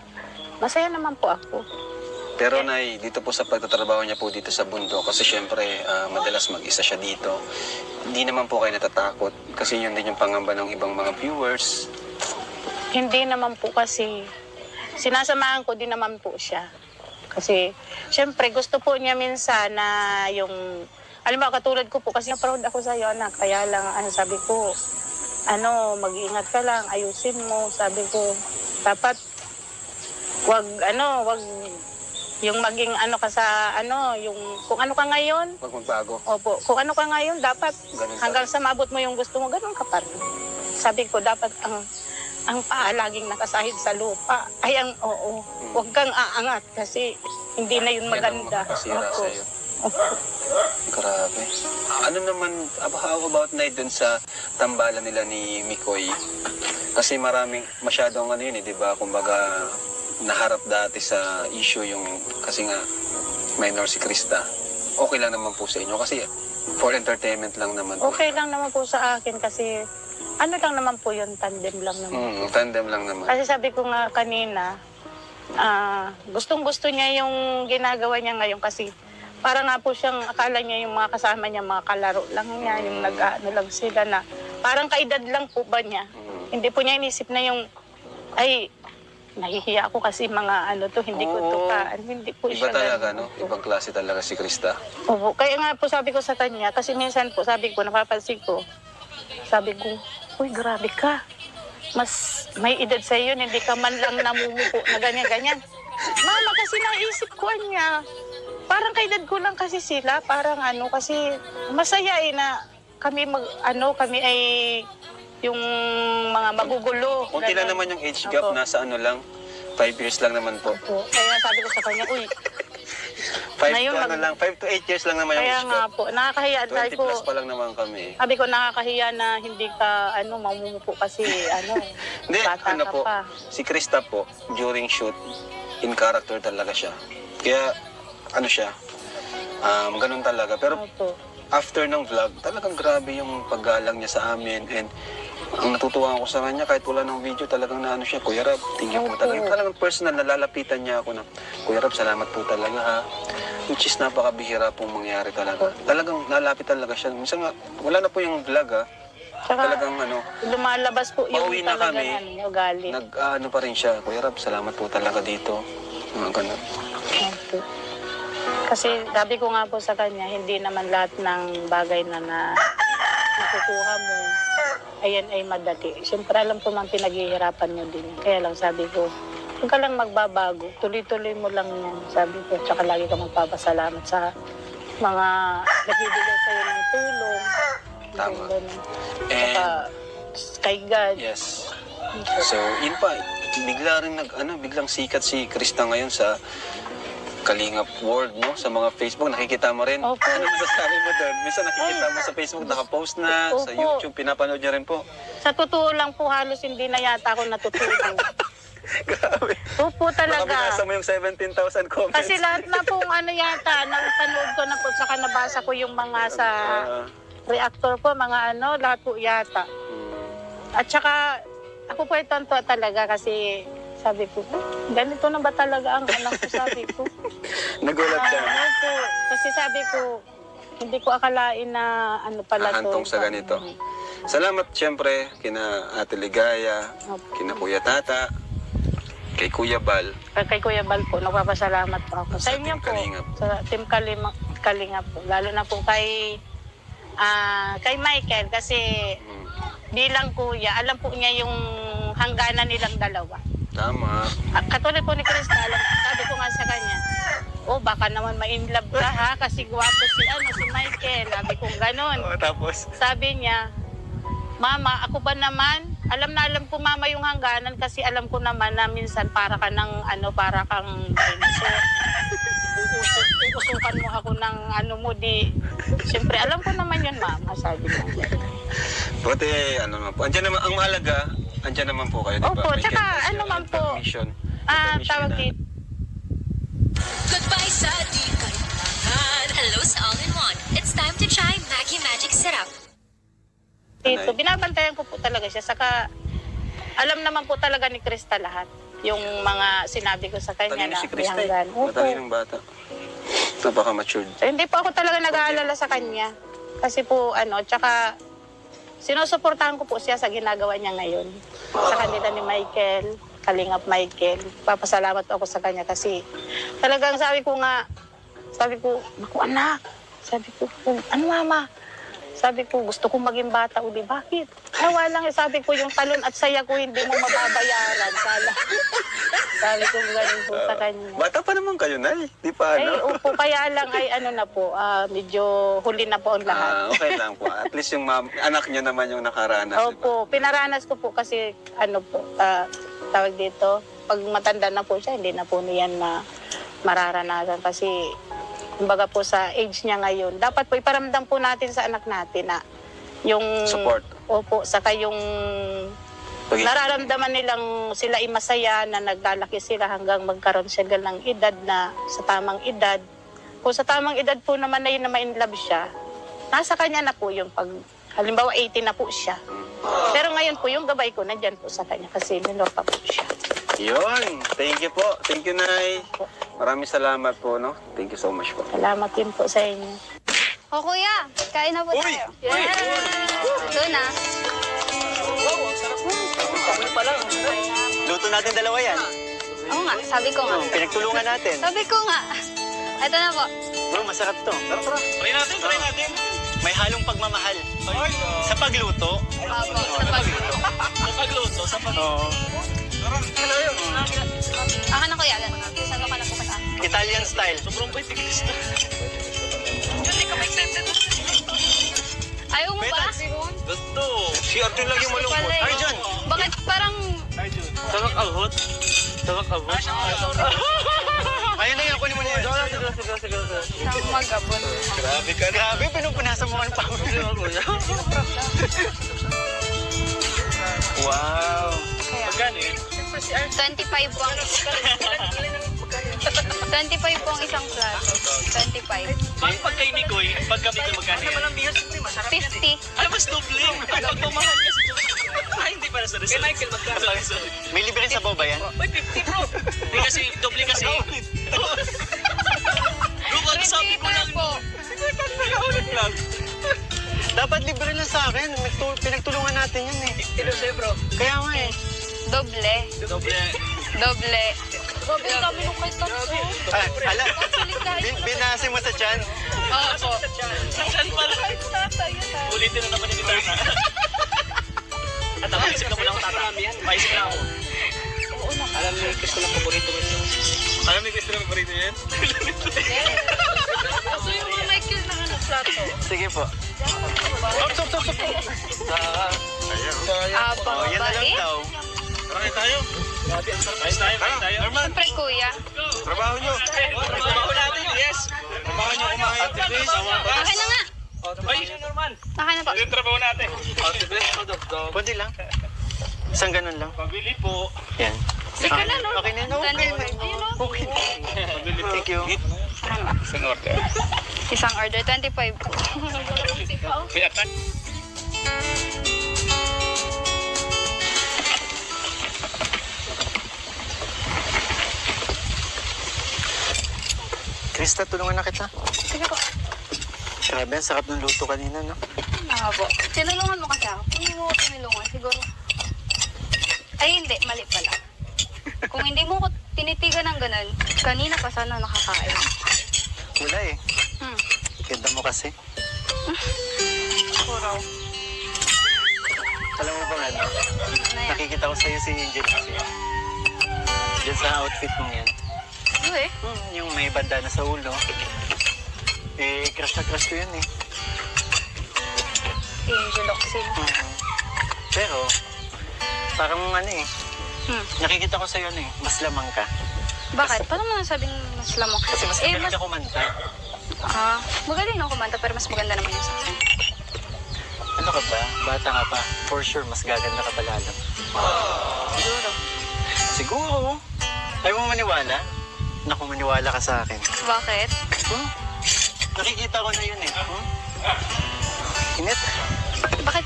masaya naman po ako. Pero Nay, dito po sa pagtatrabaho niya po dito sa bundok, kasi syempre madalas mag-isa siya dito, hindi naman po kayo natatakot kasi yun din yung pangamba ng ibang mga viewers. Hindi naman po kasi sinasamahan ko din naman po siya. Kasi syempre gusto po niya minsan na yung, alam mo katulad ko po kasi proud ako sa iyo anak, kaya lang sabi ko, mag-iingat ka lang, ayusin mo, sabi ko, dapat wag yung maging ka sa yung kung ano ka ngayon. Huwag magbago. Opo, kung ano ka ngayon, dapat Ganun hanggang sa maabot mo yung gusto mo, ganun ka pa rin. Sabi ko, dapat ang ang paa laging nakasahid sa lupa. Ay, oo, huwag kang aangat kasi hindi na yun maganda. Kasira Opo. sa'yo. Grabe. Ano naman, how about na dun sa tambalan nila ni Mikoy? Kasi masyadong ano yun di ba? Kumbaga, naharap dati sa issue yung, kasi nga, minor si Krista. Okay lang naman po sa inyo kasi for entertainment lang naman po. Okay lang naman po sa akin kasi ano lang naman po yun, tandem lang naman. Tandem lang naman. Kasi sabi ko nga kanina, gustong-gusto niya yung ginagawa niya ngayon kasi para nga po siyang akala niya yung mga kasama niya, mga kalaro lang niya, yung nag-ano lang sila na parang kaedad lang po ba niya. Hindi po niya inisip na yung, ay, nahihiya ako kasi mga ano to, hindi ko to hindi po Iba siya. talaga, ganun no? po. Ibang klase talaga si Krista. Opo, kaya nga po sabi ko sa kanya, kasi minsan po sabi ko, napapansin ko, sabi ko, uy, grabe ka. Mas may edad sa iyo, hindi ka man lang namumupo na ganyan-ganyan. Mama, kasi naisip ko niya, parang kaedad ko lang kasi sila, parang ano, kasi masaya na kami kami ay yung mga magugulo. Kunti lang naman yung age gap, Opo. nasa ano lang, 5 years lang naman po. Opo. Kaya sabi ko sa kanya, uy, 5 Ngayon, to 8 years lang naman yung kaya age nga gap. po, nakakahiya. 20 Sabi ko, plus pa lang naman kami. sabi ko, nakakahiya na hindi ka, mamumupo kasi, Hindi, bata ano ka po, pa. si Krista po, during shoot, in character talaga siya. Kaya, ano siya, ganun talaga. Pero Opo. after ng vlog, talagang grabe yung paggalang niya sa amin. And ang natutuwa ako sa kanya, kahit wala ng video, talagang naano siya, Kuya Rab, thank you po. Talagang personal, nalalapitan niya ako na, Kuya Rab, salamat po talaga ha. Which is napakabihira pong mangyari talaga. Talagang nalapit talaga siya. Minsan nga, wala na po yung vlog ha. Tsaka, Talagang ano, lumalabas po yung pauwi na talaga kami. ugali. Nag-ano pa rin siya, Kuya Rab, salamat po talaga dito. Mga ganun. Opo. Kasi sabi ko nga po sa kanya, hindi naman lahat ng bagay na nakukuha mo, ayan ay madali. Siyempre alam ko man pinaghihirapan nyo din. Kaya lang sabi ko, huwag ka lang magbabago. Tuloy-tuloy mo lang yan. Sabi ko, tsaka lagi ka magpapasalamat sa mga nagbibigay sa'yo ng tulong. Tama. Ganun. And- Tsaka kay God. Yes. So, yun pa, biglang sikat si Krista ngayon sa Kalingap World, no? Sa mga Facebook, nakikita mo rin. Opo. Ano masasabi mo doon? Minsan nakikita mo sa Facebook, nakapost na, sa Opo. YouTube, pinapanood niya rin po. Sa totoo lang po, halos hindi na yata ako natutulog. Grabe. Opo Baka talaga. binasa mo yung 17,000 comments. Kasi lahat na pong yata, nang panood ko na po, saka nabasa ko yung mga sa reactor po, mga lahat po yata. At saka, ako po ay tonto talaga kasi sabi ko, ganito na ba talaga ang anak ko, sabi ko. Nagulat ka. Po, kasi sabi ko, hindi ko akalain na pala to. Hahantong sa ganito. Salamat siyempre kina Ate Ligaya, kina Kuya Tata, kay Kuya Bal. Kay Kuya Bal po, nagpapasalamat po ako. Sa Sa inyo Team po, Kalingap. sa Team Kalingap po. Lalo na po kay Michael kasi bilang kuya, alam po niya yung hangganan nilang dalawa. Tama. Katulad po ni Krista, sabi ko nga sa kanya, baka naman ma-inlove ka ha, kasi gwapo si Michael. Sabi ko gano'n. Tapos? Sabi niya, Mama, ako ba naman? Alam ko Mama yung hangganan kasi alam ko naman na minsan para kang dinosaur. Uusukan mo ako ng mo di. Siyempre, alam ko naman yun, Mama, sabi niya. Buti, naman po. Andiyan naman, ang mahalaga, andiyan naman po kayo, di ba? Opo, May tsaka kasi man po, permission. tawag dito. Goodbye sa di kailangan. Hello sa all-in-one. It's time to try Maggie Magic Syrup. Dito, binabantayan ko po talaga siya. Saka, alam naman po talaga ni Krista lahat. Yung mga sinabi ko sa kanya Talino na si Krista hanggan. Opo. Matalinong bata. Napaka-matured. Hindi po ako talaga nag-aalala sa kanya. Kasi po, tsaka, sinusuportahan ko po siya sa ginagawa niya ngayon. Sa kanila ni Michael, Kalingap Michael. Papasalamat ako sa kanya kasi talagang sabi ko, naku anak, sabi ko, ano Mama? Sabi ko, gusto kong maging bata uli. Bakit? Nawa lang, sabi ko, yung talon at saya ko hindi mo mababayaran. Sabi ko ganun po sa kanya. Bata pa naman kayo, Nay. Di pa Ay, ano? opo, kaya lang ay ano na po, medyo huli na po ang lahat. Okay lang po. At least yung anak niyo naman yung nakaranas. di ba? Opo, pinaranas ko po kasi ano po, tawag dito, pag matanda na po siya, hindi na po niyan mararanasan kasi kumbaga po sa age niya ngayon, dapat po iparamdam po natin sa anak natin na yung Support. Opo, saka yung nararamdaman nilang sila ay masaya na naglalaki sila hanggang magkaroon sila ng edad na sa tamang edad. Kung sa tamang edad po naman na yun na ma-inlove siya, nasa kanya na po yung pag, halimbawa 18 na po siya. Pero ngayon po yung gabay ko nandyan po sa kanya kasi minor pa po siya. Yun. Thank you po. Thank you, Nay. Maraming salamat po, no? Thank you so much po. Salamat din po sa inyo. O kuya, kain na po tayo. Yeah! Doon na. Luto natin dalawa yan. Oo nga, sabi ko nga. Pinagtulungan natin. Sabi ko nga. Ito na po. Bro, masarap to. Try natin. May halong pagmamahal. Sa pagluto. Opo, sa pagluto. Sa pagluto. Akin na kuya, saan ka na po kita? Italian style. Sobrang bait ni Krista. Hindi ka excited. Ayaw mo ba? Gusto. Si Arjun lang yung malungkot. Pala eh. Arjun! Bakit parang... Sabak ahot. Ayun na yan, kunin mo niya. Siyang mag-abon. Grabe ka. Grabe, pinupunasan mo ang pawis. Wow. Kaya, Magkano eh? 25 po ang isang... 25 po ang isang plato. 25. Bakit pag kay Nicoy, pag kami ko magkano yan? 50. Ay, mas doble. Pag pumahal kasi. Ay, hindi para sa resort. Kay Michael, magkano? Sorry. May libre sabaw ba yan? Uy, 50 bro. Hindi kasi, doble kasi. Bro, ano sabi ko lang? po. Ulit lang. Dapat libre lang sa akin. Pinagtulungan natin yan eh. Ito sa'yo bro. Kaya nga eh. Doble. Doble. Doble. Grabe, ang dami nung kay Tatso. Alam, binase mo sa chan. Opo. Saan pala? Ulitin na naman ni Tata. At ako, isip na mo lang ako Tata. Paisip na ako. Oo naman. Alam ni Cristo lang paborito ko yun. Alam ni Cristo lang paborito yan? Gusto yung mga Michael na plato. Sige po. Stop. Apa, Oh, yan na lang mabait. daw. Tara tayo. Ayos tayo. Norman. Siyempre, kuya. Trabaho nyo. Trabaho natin, yes. Trabaho nyo kumain. Akin na nga. Ay, Norman. Akin na po. Yung trabaho natin. Konti lang. Isang ganun lang. Pabili po. Yan. Sige na, no? Okay na, no? Okay na. Okay na. Thank you. Isang order. Isang order, 25 po. Kaya tayo. Krista, tulungan na kita. Sige po. Grabe, ang sarap ng luto kanina, no? Po. Tinulungan mo kasi ako. Kung hindi mo ko tinulungan, siguro... Ay, hindi. Mali pala. Kung hindi mo ko tinitigan ng ganun, kanina pa sana nakakain. Wala eh. Hmm. Ganda mo kasi. Puro. Alam mo ba ano? Ano yan? Nakikita ko sa'yo si Angel kasi. Diyan sa outfit mo yan. Ano eh? Yung may bandana sa ulo. Eh, crush na crush ko yun eh. Angel Oxin. Pero, parang ano eh. Hmm. Nakikita ko sa'yo ano eh. Mas lamang ka. Bakit? Paano mo nasabing mas lamang? Kasi mas magaling ka kumanta. Magaling ako kumanta pero mas maganda naman yung sa akin. Ano ka ba? Bata ka pa. For sure, mas gaganda ka pa lalo. Siguro. Siguro. Ayaw mo maniwala? Naku, maniwala ka sa akin. Bakit? Nakikita ko na yun eh. Init. Bakit?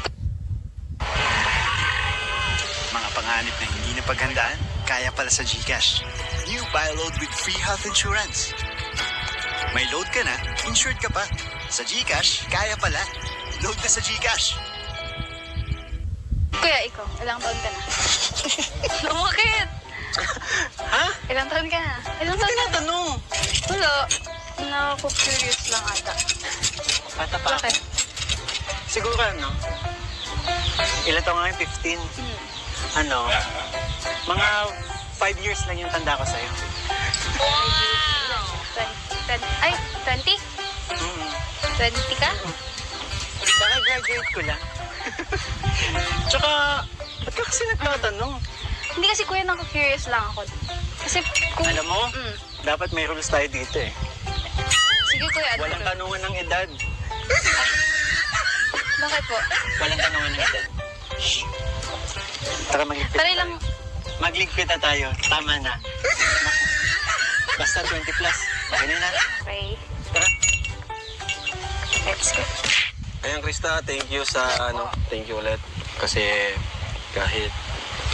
Mga panganib na hindi na paghandaan, kaya pala sa GCash. New Buy Load with free health insurance. May load ka na, insured ka pa. Sa GCash, kaya pala. Load na sa GCash. Kuya, ikaw, ilang taon ka na? Bakit? Ha? Ilang taon ka na? Ilang taon ka na? Tinatanong. Wala. Naku-curious lang ata. Bata pa. Bakit? siguro ilan taon nga yung 15? Mga 5 years lang yung tanda ko sa'yo. 20? 20 ka? Baka graduate ko lang. Tsaka, ba't ka kasi nagtatanong? Hindi kasi kuya, naka-curious lang ako. Kasi kung... Alam mo, dapat may rules tayo dito eh. Sige kuya, ano? Walang tanungan ng edad. Bakit po? Walang tanungan ng edad. Shh. Tara, magligpit Tara na lang. tayo. Magligpit na tayo. Tama na. Basta 20 plus. Okay na. Okay. Tara. Let's go. Ayan, Krista, thank you thank you ulit. Kasi kahit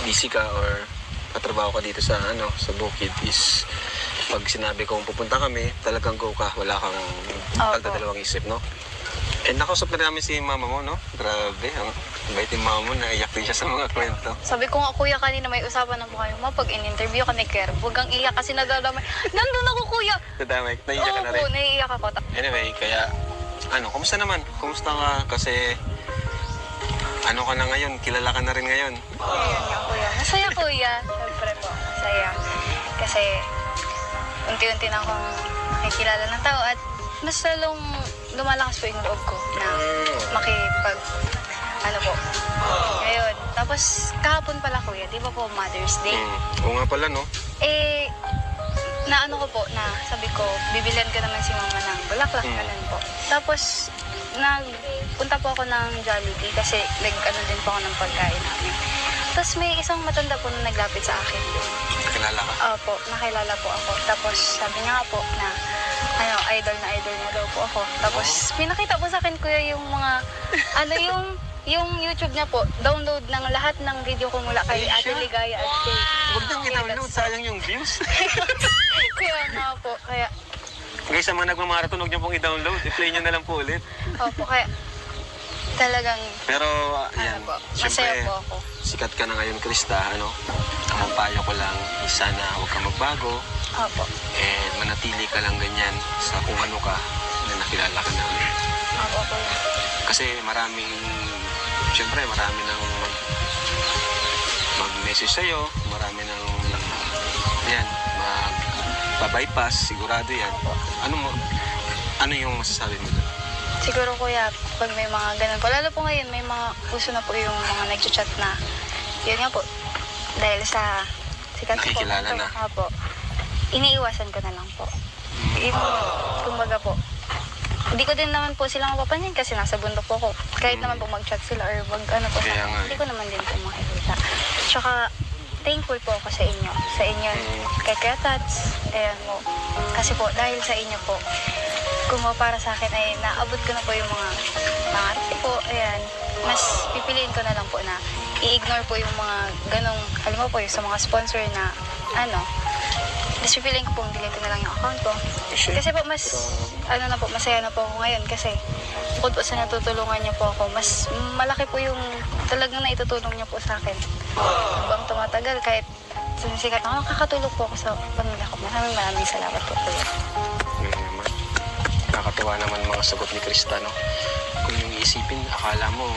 busy ka or katrabaho ka dito sa Bukid is pag sinabi kong pupunta kami, talagang go ka, wala kang pagdadalawang isip, no? And nakausap na namin si mama mo, no? Grabe, ang bait yung mama mo, naiyak din siya sa mga kwento. Sabi ko nga, kuya, kanina may usapan na po kayo. Pag in-interview ka ni Kerr, huwag kang iyak kasi nadadamay. Nandun ako, kuya! Nadamay, naiyak ka na rin. Oo, naiiyak ako. Anyway, kaya, kumusta naman? Kumusta ka? Kasi, ka na ngayon? Kilala ka na rin ngayon. Ayun nga, kuya. Masaya, kuya. Siyempre po, masaya. Kasi, unti-unti na akong nakikilala ng tao at mas lalong lumalakas po yung loob ko na makipag, Ngayon, tapos kahapon pala, kuya, di ba po Mother's Day? Oo nga pala, no? Naano ko po, na sabi ko, bibilihan ko naman si mama ng bulaklak, ganun po. Tapos, nagpunta po ako ng Jollibee kasi din po ako ng pagkain namin. Tapos may isang matanda po na naglapit sa akin. Nakilala ka? Opo, nakilala po ako. Tapos sabi niya po na idol na daw po ako. Tapos pinakita po sa akin, kuya, yung mga, yung YouTube niya po, download ng lahat ng video ko mula kay Ate Ligaya at kay... Huwag nang i-download, sayang yung views. Kaya nga po, kaya... Guys, sa mga nagmamarathon, huwag niyo pong i-download. I-play niyo na lang po ulit. Opo, kaya talagang... Pero, yan, masaya syempre, po ako. sikat ka na ngayon, Krista, ang payo ko lang, sana huwag kang magbago. Opo. And manatili ka lang ganyan sa kung ano ka na nakilala ka namin. Opo, kuya. Kasi marami nang mag-message sa'yo, marami nang magpa-bypass, sigurado yan. Ano yung masasabi mo doon? Siguro, kuya, pag may mga ganun po, lalo po ngayon, may mga uso na po yung mga nag-chat na, yun nga po, dahil sa sikat po. Nakikilala na. Opo. Iniiwasan ko na lang po. Kumbaga po, hindi ko din naman po sila mapapansin kasi nasa bundok po ako. Kahit naman po mag-chat sila or hindi ko naman din po makikita. Tsaka, thankful po ako sa inyo. Sa inyo, kay Kuya Tats. Ayan mo. Kasi po, dahil sa inyo po, kung para sa akin ay naabot ko na po yung mga pangarap po. Ayan. Mas pipiliin ko na lang po na i-ignore po yung mga ganong, alam mo po, yung sa mga sponsor na, mas pipiliin ko pong delete na lang yung account ko. Kasi po, mas, masaya na po ako ngayon kasi bukod po sa natutulungan niyo po ako, mas malaki po yung talagang naitutulong niyo po sa akin. Habang tumatagal, kahit sinisikat ako, nakakatulog po ako sa pamilya ko. Maraming salamat po. Nakakatuwa naman mga sagot ni Krista, no? Kung yung iisipin, akala mo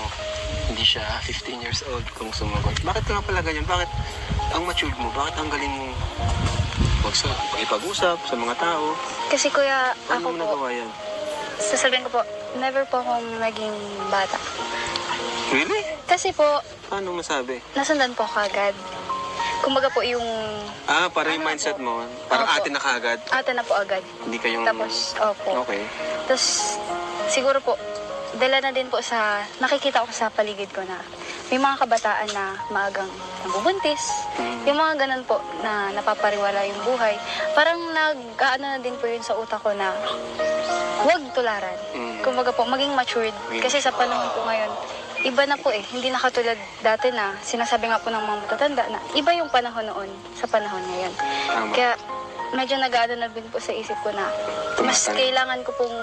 hindi siya 15 years old kung sumagot. Bakit ka nga pala ganyan? Bakit ang matured mo? Bakit ang galing mo ipag-usap sa mga tao? Kasi kuya, Paano ako mo po, nagawa yan? sasabihin ko po, never po akong naging bata. Really? Kasi po, Paano masabi? nasundan po kagad. Kumbaga po yung... Para yung mindset mo, parang Opo. ate na kaagad. Ate na po agad. Hindi kayong... Tapos, opo. Okay. Tapos, siguro po, dala na din po sa... Nakikita ko sa paligid ko na may mga kabataan na maagang nabubuntis. Yung mga ganun po na napapariwala yung buhay. Parang na din po yun sa utak ko na huwag tularan. Kumbaga po, maging matured. Kasi sa panahon po ngayon, iba na po Hindi na katulad dati na sinasabi nga po ng mga matatanda na iba yung panahon noon sa panahon ngayon. Tama. Kaya medyo nag-aano na din po sa isip ko na mas kailangan ko pong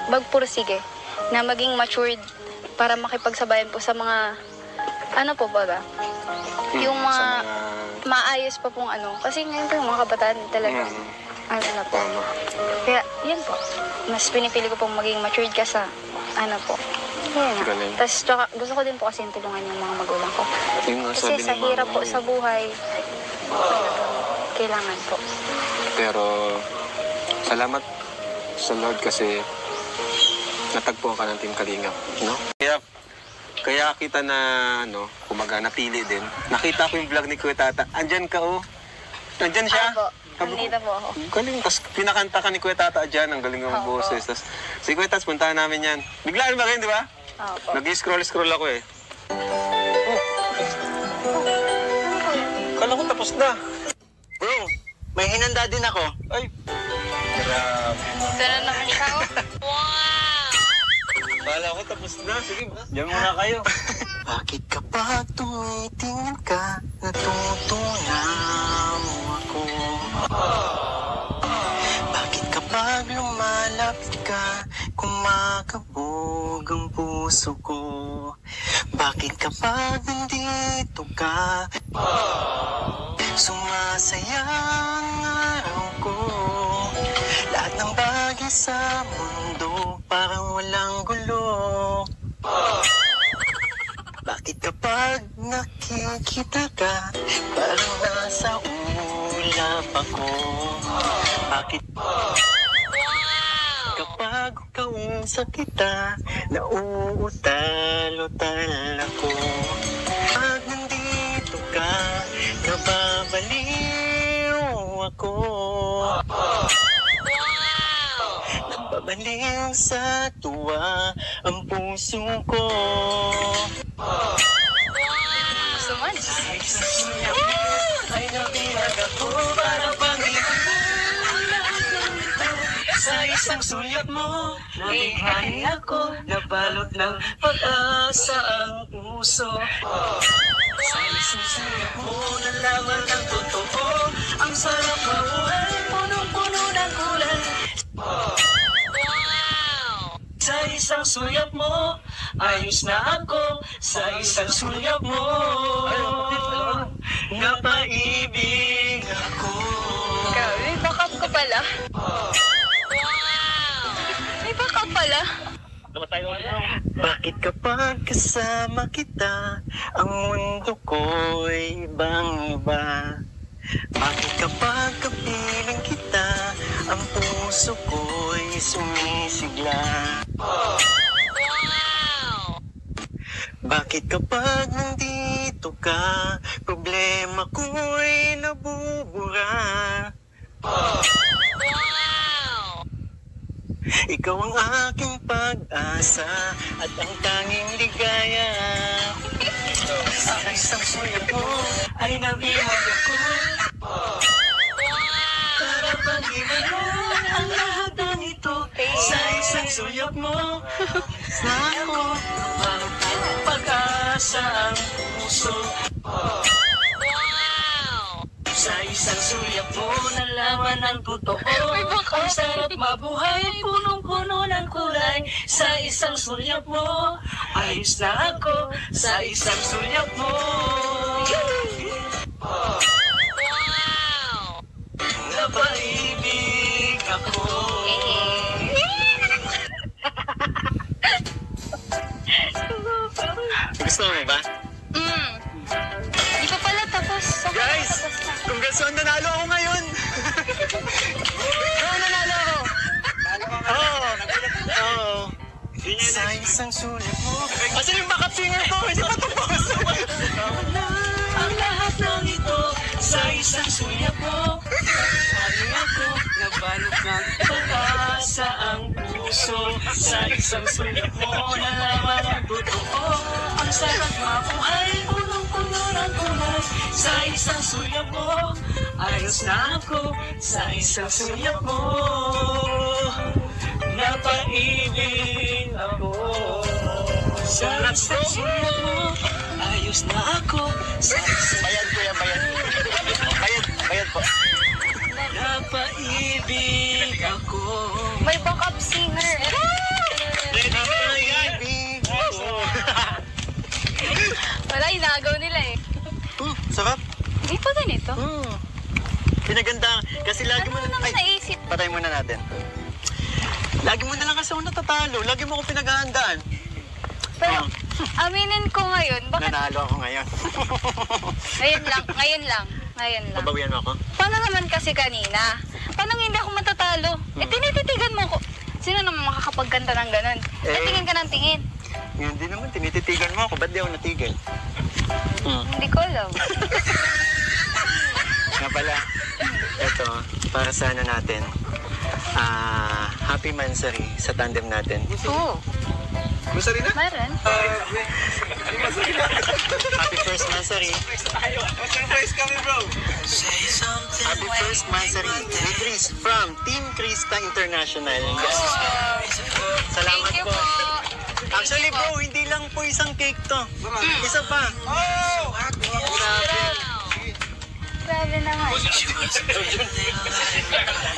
magpursige na maging matured para makipagsabayan po sa mga po ba? Yung mga maayos pa pong kasi ngayon po yung mga kabataan talaga na po. Kaya yun po, mas pinipili ko pong maging matured ka sa po. Yun nga. Galing. Tapos tsaka, gusto ko din po kasi tulungan yung mga magulang ko. Yung nga Kasi sabi ni sa hirap Mama po mo. sa buhay, kailangan po. Pero salamat sa Lord kasi natagpuan ka ng Team Kalingap, no? Kaya kita na, kumaga napili din. Nakita ko yung vlog ni Kuya Tata. Andyan ka, oh. Andyan siya. Ako, nandito po ako. Galing. Tapos pinakanta ka ni Kuya Tata dyan. Ang galing ng Opo. boses. Tapos si Kuya Tats, puntahan namin yan. Biglaan ba kayo, di ba? Opo. Nag-scroll ako eh. Oh. Kala ko tapos na. Bro, may hinanda din ako. Ay. Grabe. Ito na naman siya, oh. Kala ko tapos na. Sige, diyan muna kayo. Bakit kapag tumitingin ka, natutunan mo ako? Bakit kapag lumalapit ka, kumakabog ang puso ko? Bakit kapag nandito ka, sumasaya ang araw ko? Lahat ng bagay sa mundo parang walang gulo. Bakit kapag nakikita ka, parang nasa ulap ako? Bakit kapag kausap kita, nauutal-utal ako? Pag nandito ka, nababaliw ako. Nababaliw sa tuwa ang puso ko. So much. Ay nabilag ako para sa isang sulyap mo, nabighani ako, nabalot ng pag-asa ang puso. Sa isang sulyap mo, nalaman ng totoo, ang sarap mabuhay, punong-puno ng kulay. Sa isang sulyap mo, ayos na ako, sa isang sulyap mo, napaibig ako. May backup ka pala. May backup pala. Bakit kapag kasama kita, ang mundo ko'y ibang-iba? Bakit kapag kapiling kita, ang puso ko'y sumisigla? Bakit kapag nandito ka, problema ko'y nabubura? Ikaw ang aking pag-asa at ang tanging ligaya. Sa isang sulyap mo ay nabihag ako. Para pag-ibig mo ang lahat ng ito. Sa isang sulyap mo na ako ang pag-asa ang puso. Sa isang sulyap mo, nalaman ang totoo. Ang sarap mabuhay, punong-puno ng kulay. Sa isang sulyap mo, ayos na ako. Sa isang sulyap mo, napaibig ako. Gusto mo ba? Di pa pala tapos. Guys, congrats on nanalo ako ngayon. Nanalo ako. Oo. Sa isang sulit mo. Kasi yung backup singer ko, hindi pa tapos. Ang lahat ng ito sa isang sulit mo. Ano ako, nabalot ng pag-asa ang puso. Sa isang sulit mo, nalaman ang totoo. Ang sarap mabuhay, punong-puno ng kulay. Sa isang sulyap mo, ayos na ako. Sa isang sulyap mo, napaibig ako. Sa isang sulyap mo, ayos na ako. Sa isang bayad ko yan, bayad. Bayad po. Napaibig ako. May backup singer. Napaibig ako. Wala, inagaw nila eh. Sarap. Di pa ganito. Pinaganda. Kasi lagi mo Ano naman naisip? Patay muna natin. Lagi mo na lang kasi ako natatalo. Lagi mo ako pinaghahandaan. Pero, aminin ko ngayon, bakit Nanalo ako ngayon. ngayon lang. Babawian mo ako? Paano naman kasi kanina? Paano hindi ako matatalo? Eh, tinititigan mo ko. Sino naman makakapagkanta ng ganun? Eh, tingin ka ng tingin. Hindi naman, tinititigan mo ako. Ba't di ako natigil? Hindi ko alam. Nga pala, ito, para sa ano natin, happy mansary sa tandem natin. Oo. Gusto rin na? Meron. Happy first mansary. Surprise kami, bro. Happy first mansary ni Chris from Team Krista International. Salamat Thank you po. po. Actually bro, hindi lang po isang cake to. Isa pa. Grabe. Grabe naman.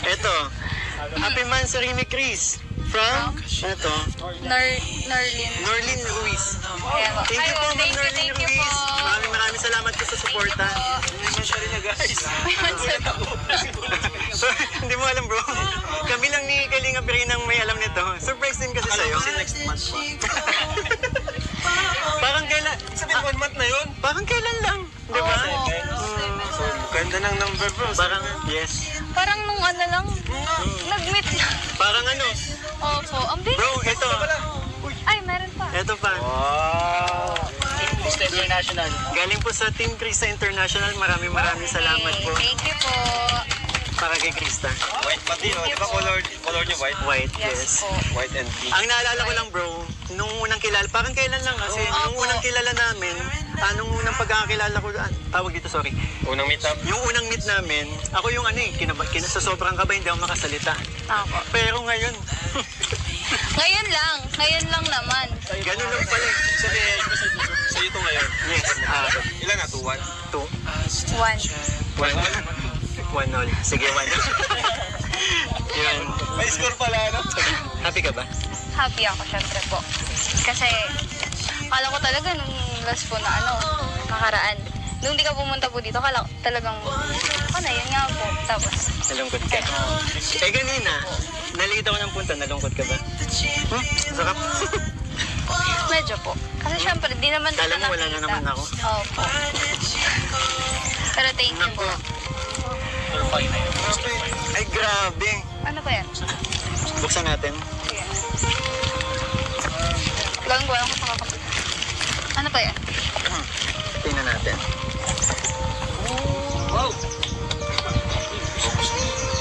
Ito, happy mansary ni Chris from, ito, Norlin Ruiz. Ayan po. Thank you po, Ma'am Norlin Thank you Ruiz. po. Maraming salamat po sa suporta. Hindi mo alam bro. Kami lang ni Kalinga Pirinang may alam nito. Surprise din kasi sa'yo. Next month pa. Parang kailan, Sabihin, 1 month na yun. parang kailan lang. Di ba? So, ganda ng number, bro. Parang, yes. Parang nung ano lang, nag-meet lang. Parang ano. Opo, ang bilis. Bro, ito. Ay, meron pa. Ito pa. Wow. Krista International. Galing po sa Team Krista International. Maraming salamat po. Thank you po. Para kay Krista. White pati, no? Di ba color niyo white? White, yes. Po. White and pink. Ang naalala ko lang bro, nung unang kilala, parang kailan lang kasi, nung unang kilala namin, nung unang pagkakakilala ko, tawag dito, sorry. Unang meet up. Yung unang meet namin, ako yung sa sobrang kaba, hindi ako makasalita. Ako. Pero ngayon, Ngayon lang naman. ganun lang pala. Sa'yo ito ngayon. Yes. Ilan na? 2-1? 1. 1-0. Sige, 1-0. Yun. May score pala, no? Happy ka ba? Happy ako, syempre po. Kasi, akala ko talaga nung last po na nakaraan. Nung di ka pumunta po dito, akala ko talagang, yun nga po. Tapos, Nalungkot ka. Eh, ganina, naliit ako ng punta, nalungkot ka ba? Sarap. medyo po. Kasi syempre, di naman Kala kita mo wala na nakita. naman ako? Opo. Pero thank you po. Ay, grabe. Ano ba yan? Buksan natin. Sige. Lang ko sa kakapit. Ano ba yan? Tingnan natin. Wow!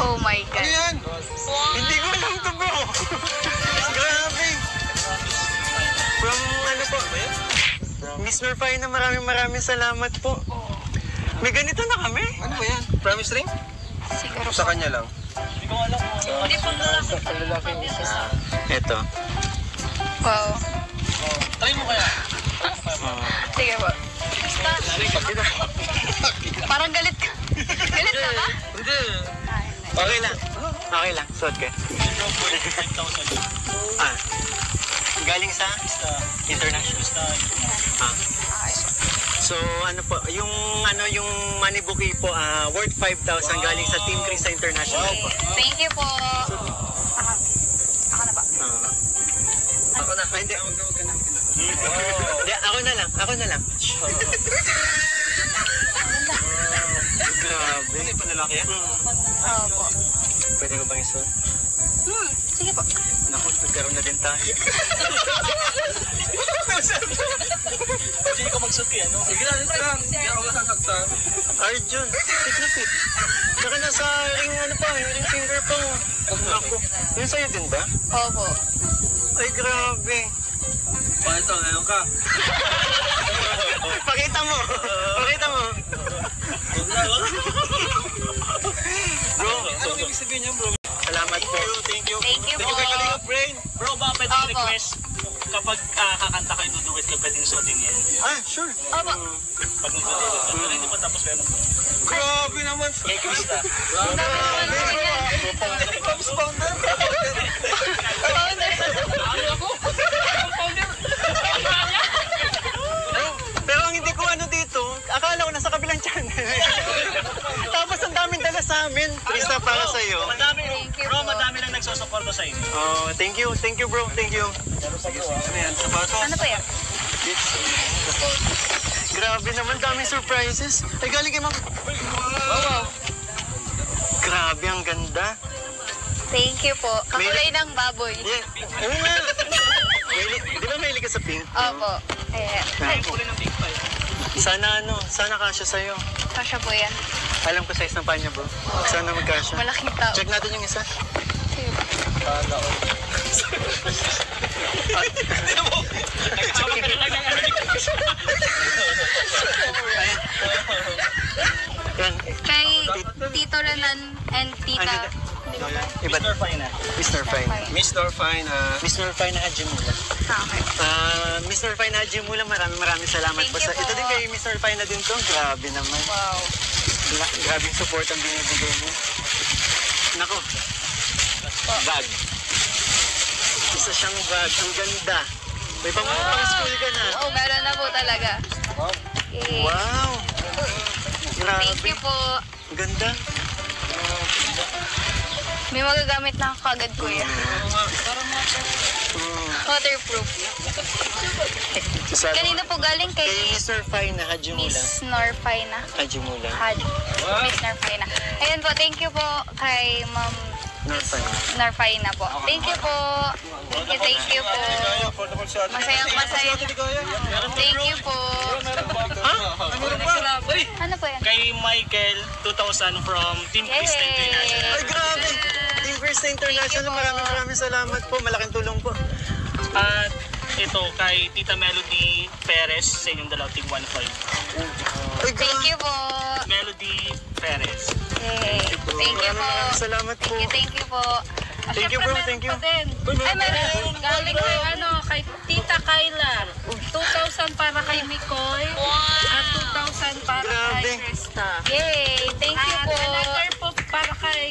Oh my God. Ano yan? Hindi ko alam to bro. Grabe. From ano po? Miss Norfay na maraming salamat po. May ganito na kami. Ano ba yan? Promise ring? Siguro Sa po. kanya lang. Hindi po lalaki. Ito. Wow. Try mo kaya. Sige po. Parang galit ka. Galit ka ba? Hindi. Okay lang. Okay lang. Suot ka. Galing sa international. So ano po, yung money bouquet po, worth 5,000 galing sa Team Krista International po. Thank you po. Ako na ba? Ako na. Hindi. Hindi, ako na lang. Grabe. Ano yung panlalaki yan? Opo. Pwede ko bang isuot? Sige po. Naku, nagkaroon na din tayo. Hindi ka magsuti, ano? Sige lang. Hindi ako masasaktan. Arjun, fit na fit. Saka nasa ring ring finger pa. Ako. Yun sa'yo din ba? Opo. Ay, grabe. Paano ngayon ka? Pakita mo. Bro, Anong ibig sabihin niya, bro? salamat po. Thank you. Thank you po. Brain. Bro, ba pwede Opo. request? Kapag kakanta kayo, dudukit ka pwedeng suotin yan. Sure. Opo. Pag nagsuotin ka. Pero hindi pa tapos meron. Grabe naman. Kay Krista. Ang dami naman po yan. Founder. Founder. Pero ang hindi ko dito, akala ko nasa kabilang channel. Tapos ang daming dala sa amin. Krista, para sa'yo. Madami, Thank you bro, po. madami lang nagsusuporto sa inyo. Oh, thank you bro, thank you. Ano yan? Sapatos? Ano po yan? Grabe naman, daming surprises. Ay, galing kay ma'am. Wow. Grabe, ang ganda. Thank you po. Kakulay ng baboy. Yeah. Oo nga. Di ba mahilig ka sa pink? Opo. Ayan. Ay, Sana kasya sa'yo. kasya po yan. Alam ko size ng paa niya, bro. Sana magkasya. Malaking tao. Check natin yung isa. Sige po. Yan. Kay Tito Renan and Tita... Iba. Mr. Fine. Mr. Fine, Mr. Fine na Hajimula. Okay. Mr. Fine na Hajimula, maraming salamat Thank po you sa... po. Ito din kay Mr. Fine na din to. Grabe naman. Wow. Grabing support ang binibigay mo. Nako. Bag. Isa siyang bag. Ang ganda. May pang school ka na. Oo, meron na po talaga. Okay. Wow. Grabe. Thank you po. Ang ganda. May magagamit na ako kagad, kuya. Waterproof. Kanina po galing Kay kay Mr. Fine na Hajimula. Miss Norfina. Hajimula. Miss Norfina. Ayan po, thank you po kay Ma'am Norfina po. Thank you po. Thank you po. Masayang masaya. Thank you po. Ano po yan? Kay Michael, 2,000 from Team Krista International. Ay, grabe. Team Krista International, maraming salamat po. Malaking tulong po. At ito kay Tita Melody Perez sa inyong dalaw, Team 1.5. Ay, Thank you po. Melody Perez. Yay. Thank you po. Maraming salamat po. Thank you po. Thank you, bro. Thank you. Ay, meron. Galing kay kay Tita Kayla. 2,000 para kay Mikoy. At 2,000 para Grabe. kay Krista. Yay. Thank you At po. another po para kay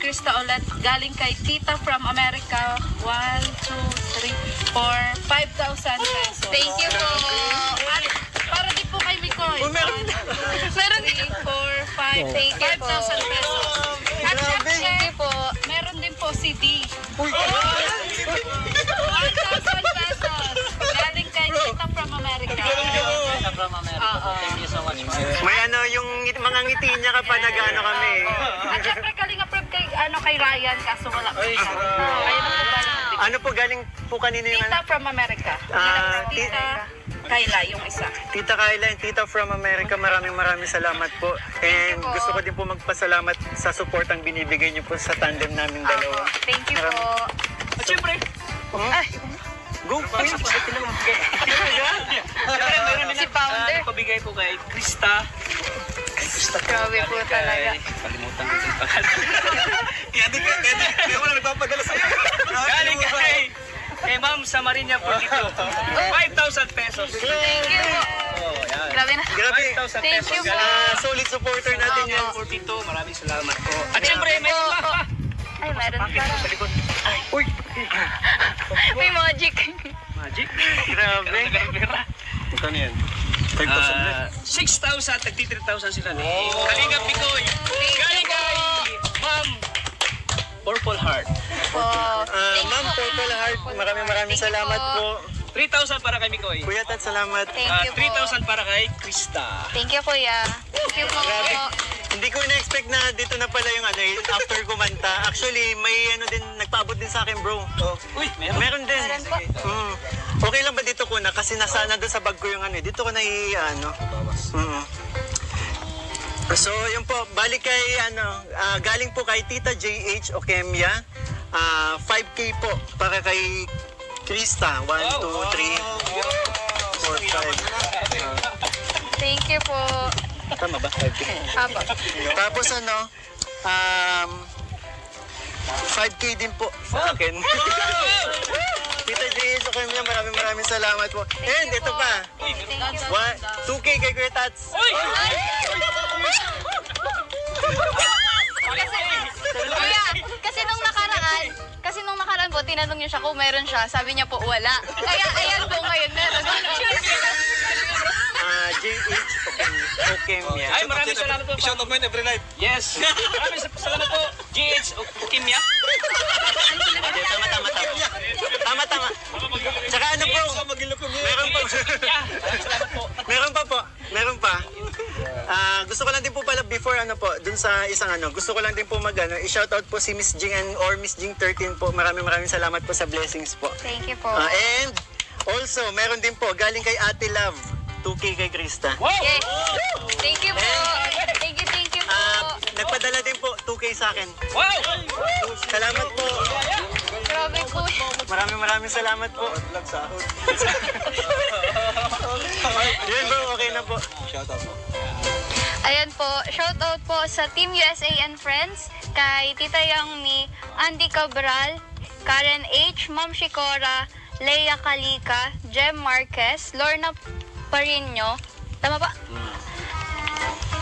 Krista ulit. Galing kay Tita from America. 1, 2, 3, 4, 5,000 pesos. Thank you po. At para din po kay Mikoy. Meron. meron 3, 4, 5, Thank you po. 5,000 pesos. At Grabe. Thank you po. meron din po si D. Uy. 1,000 pesos. Galing kay Tita from America. May yung mga ngiti niya kapag nag-ano kami. At syempre kalinga prep kay Ryan kaso wala po siya. Kaya naman Ano po, galing po kanina yung... Tita from America. Tita Kayla yung isa. Tita Kayla and Tita from America, maraming salamat po. And po. gusto ko din po magpasalamat sa support ang binibigay niyo po sa tandem namin dalawa. Thank you po. At syempre, Go, please. Si Founder. pabigay po kay Krista. Grabe po talaga. Kalimutan ko yung pangalan. Kaya wala nagpapadala sa'yo. Galing kay Ma'am Samarinia po dito. 5,000 pesos. Thank you po. Grabe na. Grabe. 5,000 Thank pesos. you po. Solid supporter natin yan. 42, maraming salamat po. At syempre, may pa. Ay, meron Bakit pa. sa likod? Uy, May magic. Magic. grabe. Pera. Magkano yan? 6,000, tagti 3,000 sila ni Kalingap Bikoy. Galing kay Ma'am Purple Heart. Po. Ma'am Purple Heart, maraming salamat po. 3,000 para kay Mikoy. Kuya Tat, salamat. Thank you po. 3,000 para kay Krista. Thank you, kuya. Thank you po. Grabe. Hindi ko na-expect na dito na pala yung after kumanta. Actually, may din, nagpaabot din sa akin, bro. Uy, meron. Meron din. Meron po. Okay lang ba dito ko na? Kasi nasa doon sa bag ko yung dito ko na So, yun po, balik kay galing po kay Tita JH Okemia. 5K po para kay Krista. 1, 2, 3, 4, 5. Thank you po. Tama ba? 5K. Apo. Tapos 5K din po sa akin. Tita JH Okemia, maraming salamat po. And you ito po. pa. Thank you. 2K kay Kuya Tats. Kuya, kasi nung nakaraan po, tinanong niyo siya kung meron siya. Sabi niya po, wala. Kaya ayan po ngayon, meron. JH Okemia. Ay, maraming salamat po. Shout out mo every night. Yes. Maraming salamat po. GH Okimya. Tama. Meron pa po. Meron pa. Gusto ko lang din po pala before dun sa isang gusto ko lang din po i-shoutout po si Miss Jing or Miss Jing 13 po. Maraming salamat po sa blessings po. Thank you po. And also, meron din po galing kay Ate Love, 2K kay Krista. Yes. Thank you po. Thank you po. Nagpadala din po 2K sa akin. Wow! Salamat po. Grabe po. Maraming salamat po. Yan bro, okay na po. Ayan po, shoutout po sa Team USA and Friends, kay Tita Yang Mi, Andy Cabral, Karen H, Ma'am Shikora, Leia Kalika, Jem Marquez, Lorna Parino, tama ba?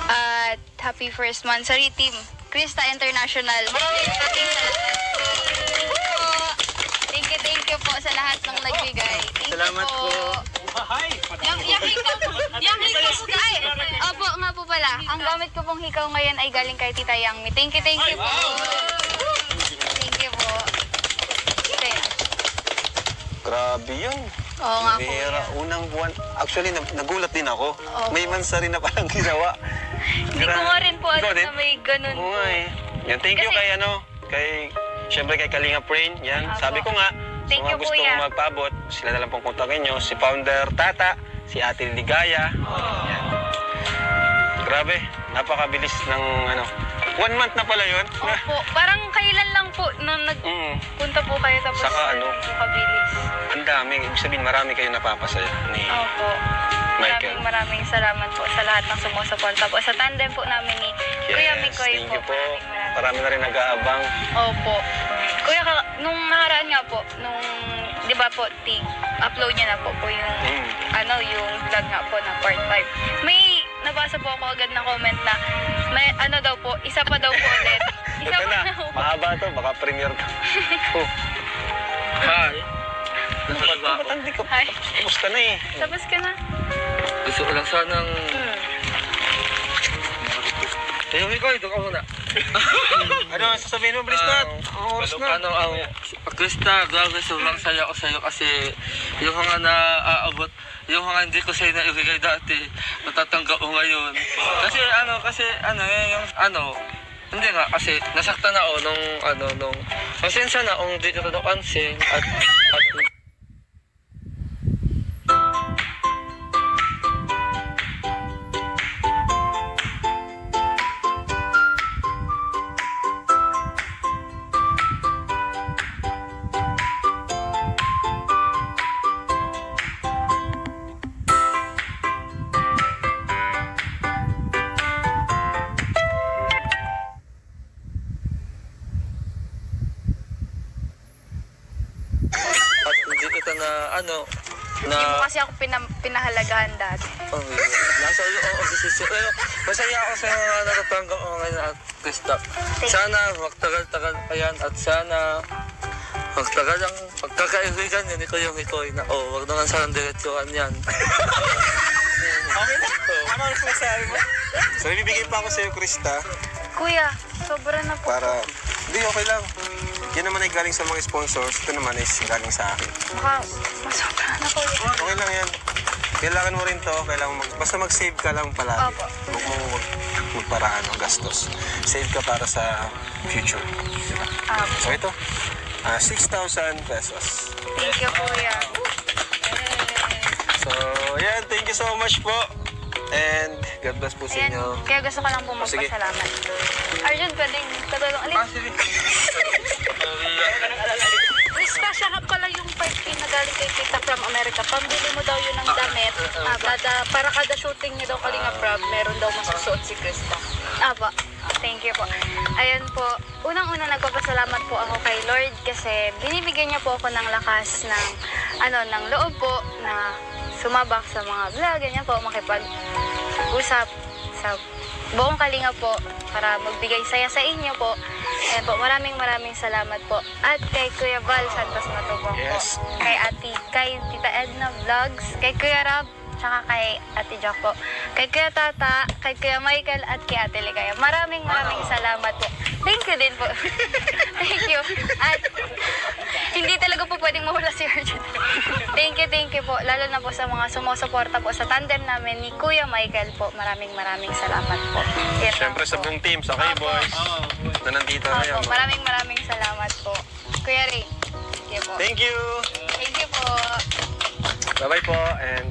At happy first month sa Team Krista International. Thank you po sa lahat ng nagbigay. Thank Salamat you po. Yung hikaw po guys. Opo, nga po pala. Ang gamit ko pong hikaw ngayon ay galing kay Tita Yang Mi. Thank you po. Thank you po. Okay. Grabe yun. Oo nga po. Bihira, unang buwan. Actually, nagulat din ako. Opo. May mansa rin na parang ginawa. Hindi ko nga rin po Ikaw alam din? na may ganun Oo po. nga eh. Yan, thank you Kasi- syempre kay Kalinga Brain. Yan, Apo. sabi ko nga, Thank sa you, mga gustong Kuya. magpaabot, sila na lang pong kontakin nyo. Si Founder Tata, si Ate Ligaya. Yan. Grabe, napakabilis ng 1 month na pala yun. Opo, parang kailan lang po nung nagpunta po kayo tapos Saka po kabilis. Ang dami, ibig sabihin marami kayo napapasaya ni Opo. Michael. Maraming salamat po sa lahat ng sumusuporta po. Sa tandem po namin ni Kuya Mikoy thank po. you po. Marami na rin nag-aabang. Opo. Kuya, nung nakaraan nga po, nung, di ba po, upload niya na po yung, yung vlog nga po na part 5. May nabasa po ako agad na comment na, may daw po, isa pa daw po ulit. Isa Ito pa na, daw po. mahaba to, baka premiere to. Hi. Ba't hindi ka? Hi. Tapos ka na eh. Tapos ka na. Gusto ko lang sanang... Ikaw, ito ka muna. Ano ang sasabihin mo, Bristat? Ang oras na. Krista, grabe, sobrang saya ko sa'yo kasi yung mga naaabot, yung mga hindi ko sa'yo naibigay dati, matatanggap ko ngayon. Hindi nga, kasi nasaktan ako nung pasensya na kung di ko napansin at hindi kita Hindi mo kasi ako pinahalagahan dati. nasa iyo ako desisyon. Masaya ako sa mga natatanggap ko ngayon at Krista. Sana magtagal-tagal pa yan at sana magtagal ang pagkakaibigan yun ni Kuya Mikoy na wag naman sanang diretsuhan yan. Okay na. Ano ang sinasabi mo? So, ibibigay pa ako sa'yo, Krista. Kuya, sobra na po. Para, hindi, okay lang. Yan naman ay galing sa mga sponsors. Ito naman ay galing sa akin. Baka masobra na kuya. Okay lang yan. Kailangan mo rin to. Basta mag-save ka lang palagi. Opo. Huwag mo magparaan ng gastos. Save ka para sa future. Diba? So ito, 6,000 pesos. Thank you, kuya. So, yan. Thank you so much po. And God bless po sa Ayan, inyo. kaya gusto ko lang po Sige. magpasalamat. Arjun, pwedeng katulong ulit. Krista, siya nga pala yung 5K na galing kay Tita from America. Pambili mo daw yun ng damit. Para kada shooting niyo daw Kalinga Prab, meron daw masusuot si Krista. Aba, thank you po. Ayun po, unang-una nagpapasalamat po ako kay Lord kasi binibigyan niya po ako ng lakas ng loob po na sumabak sa mga vlog, ganyan po, makipag-usap sa buong Kalinga po para magbigay saya sa inyo po. Ayan po, maraming salamat po. At kay Kuya Val Santos Matubang Yes. po. Kay Tita Edna Vlogs, kay Kuya Rab, tsaka kay Ate Jack po. Kay Kuya Tata, kay Kuya Michael, at kay Ate Ligaya. Maraming salamat po. Thank you din po. Thank you. At hindi talaga po pwedeng mawala si Arjun. Thank you thank you po. Lalo na po sa mga sumusuporta po sa tandem namin ni Kuya Michael po. Maraming salamat po. Yan Siyempre lang sa po. buong team, sa K-Boys, na nandito ngayon. Opo, maraming salamat po. Kuya Ray. Thank you po. Thank you! Thank you po. Bye-bye po, and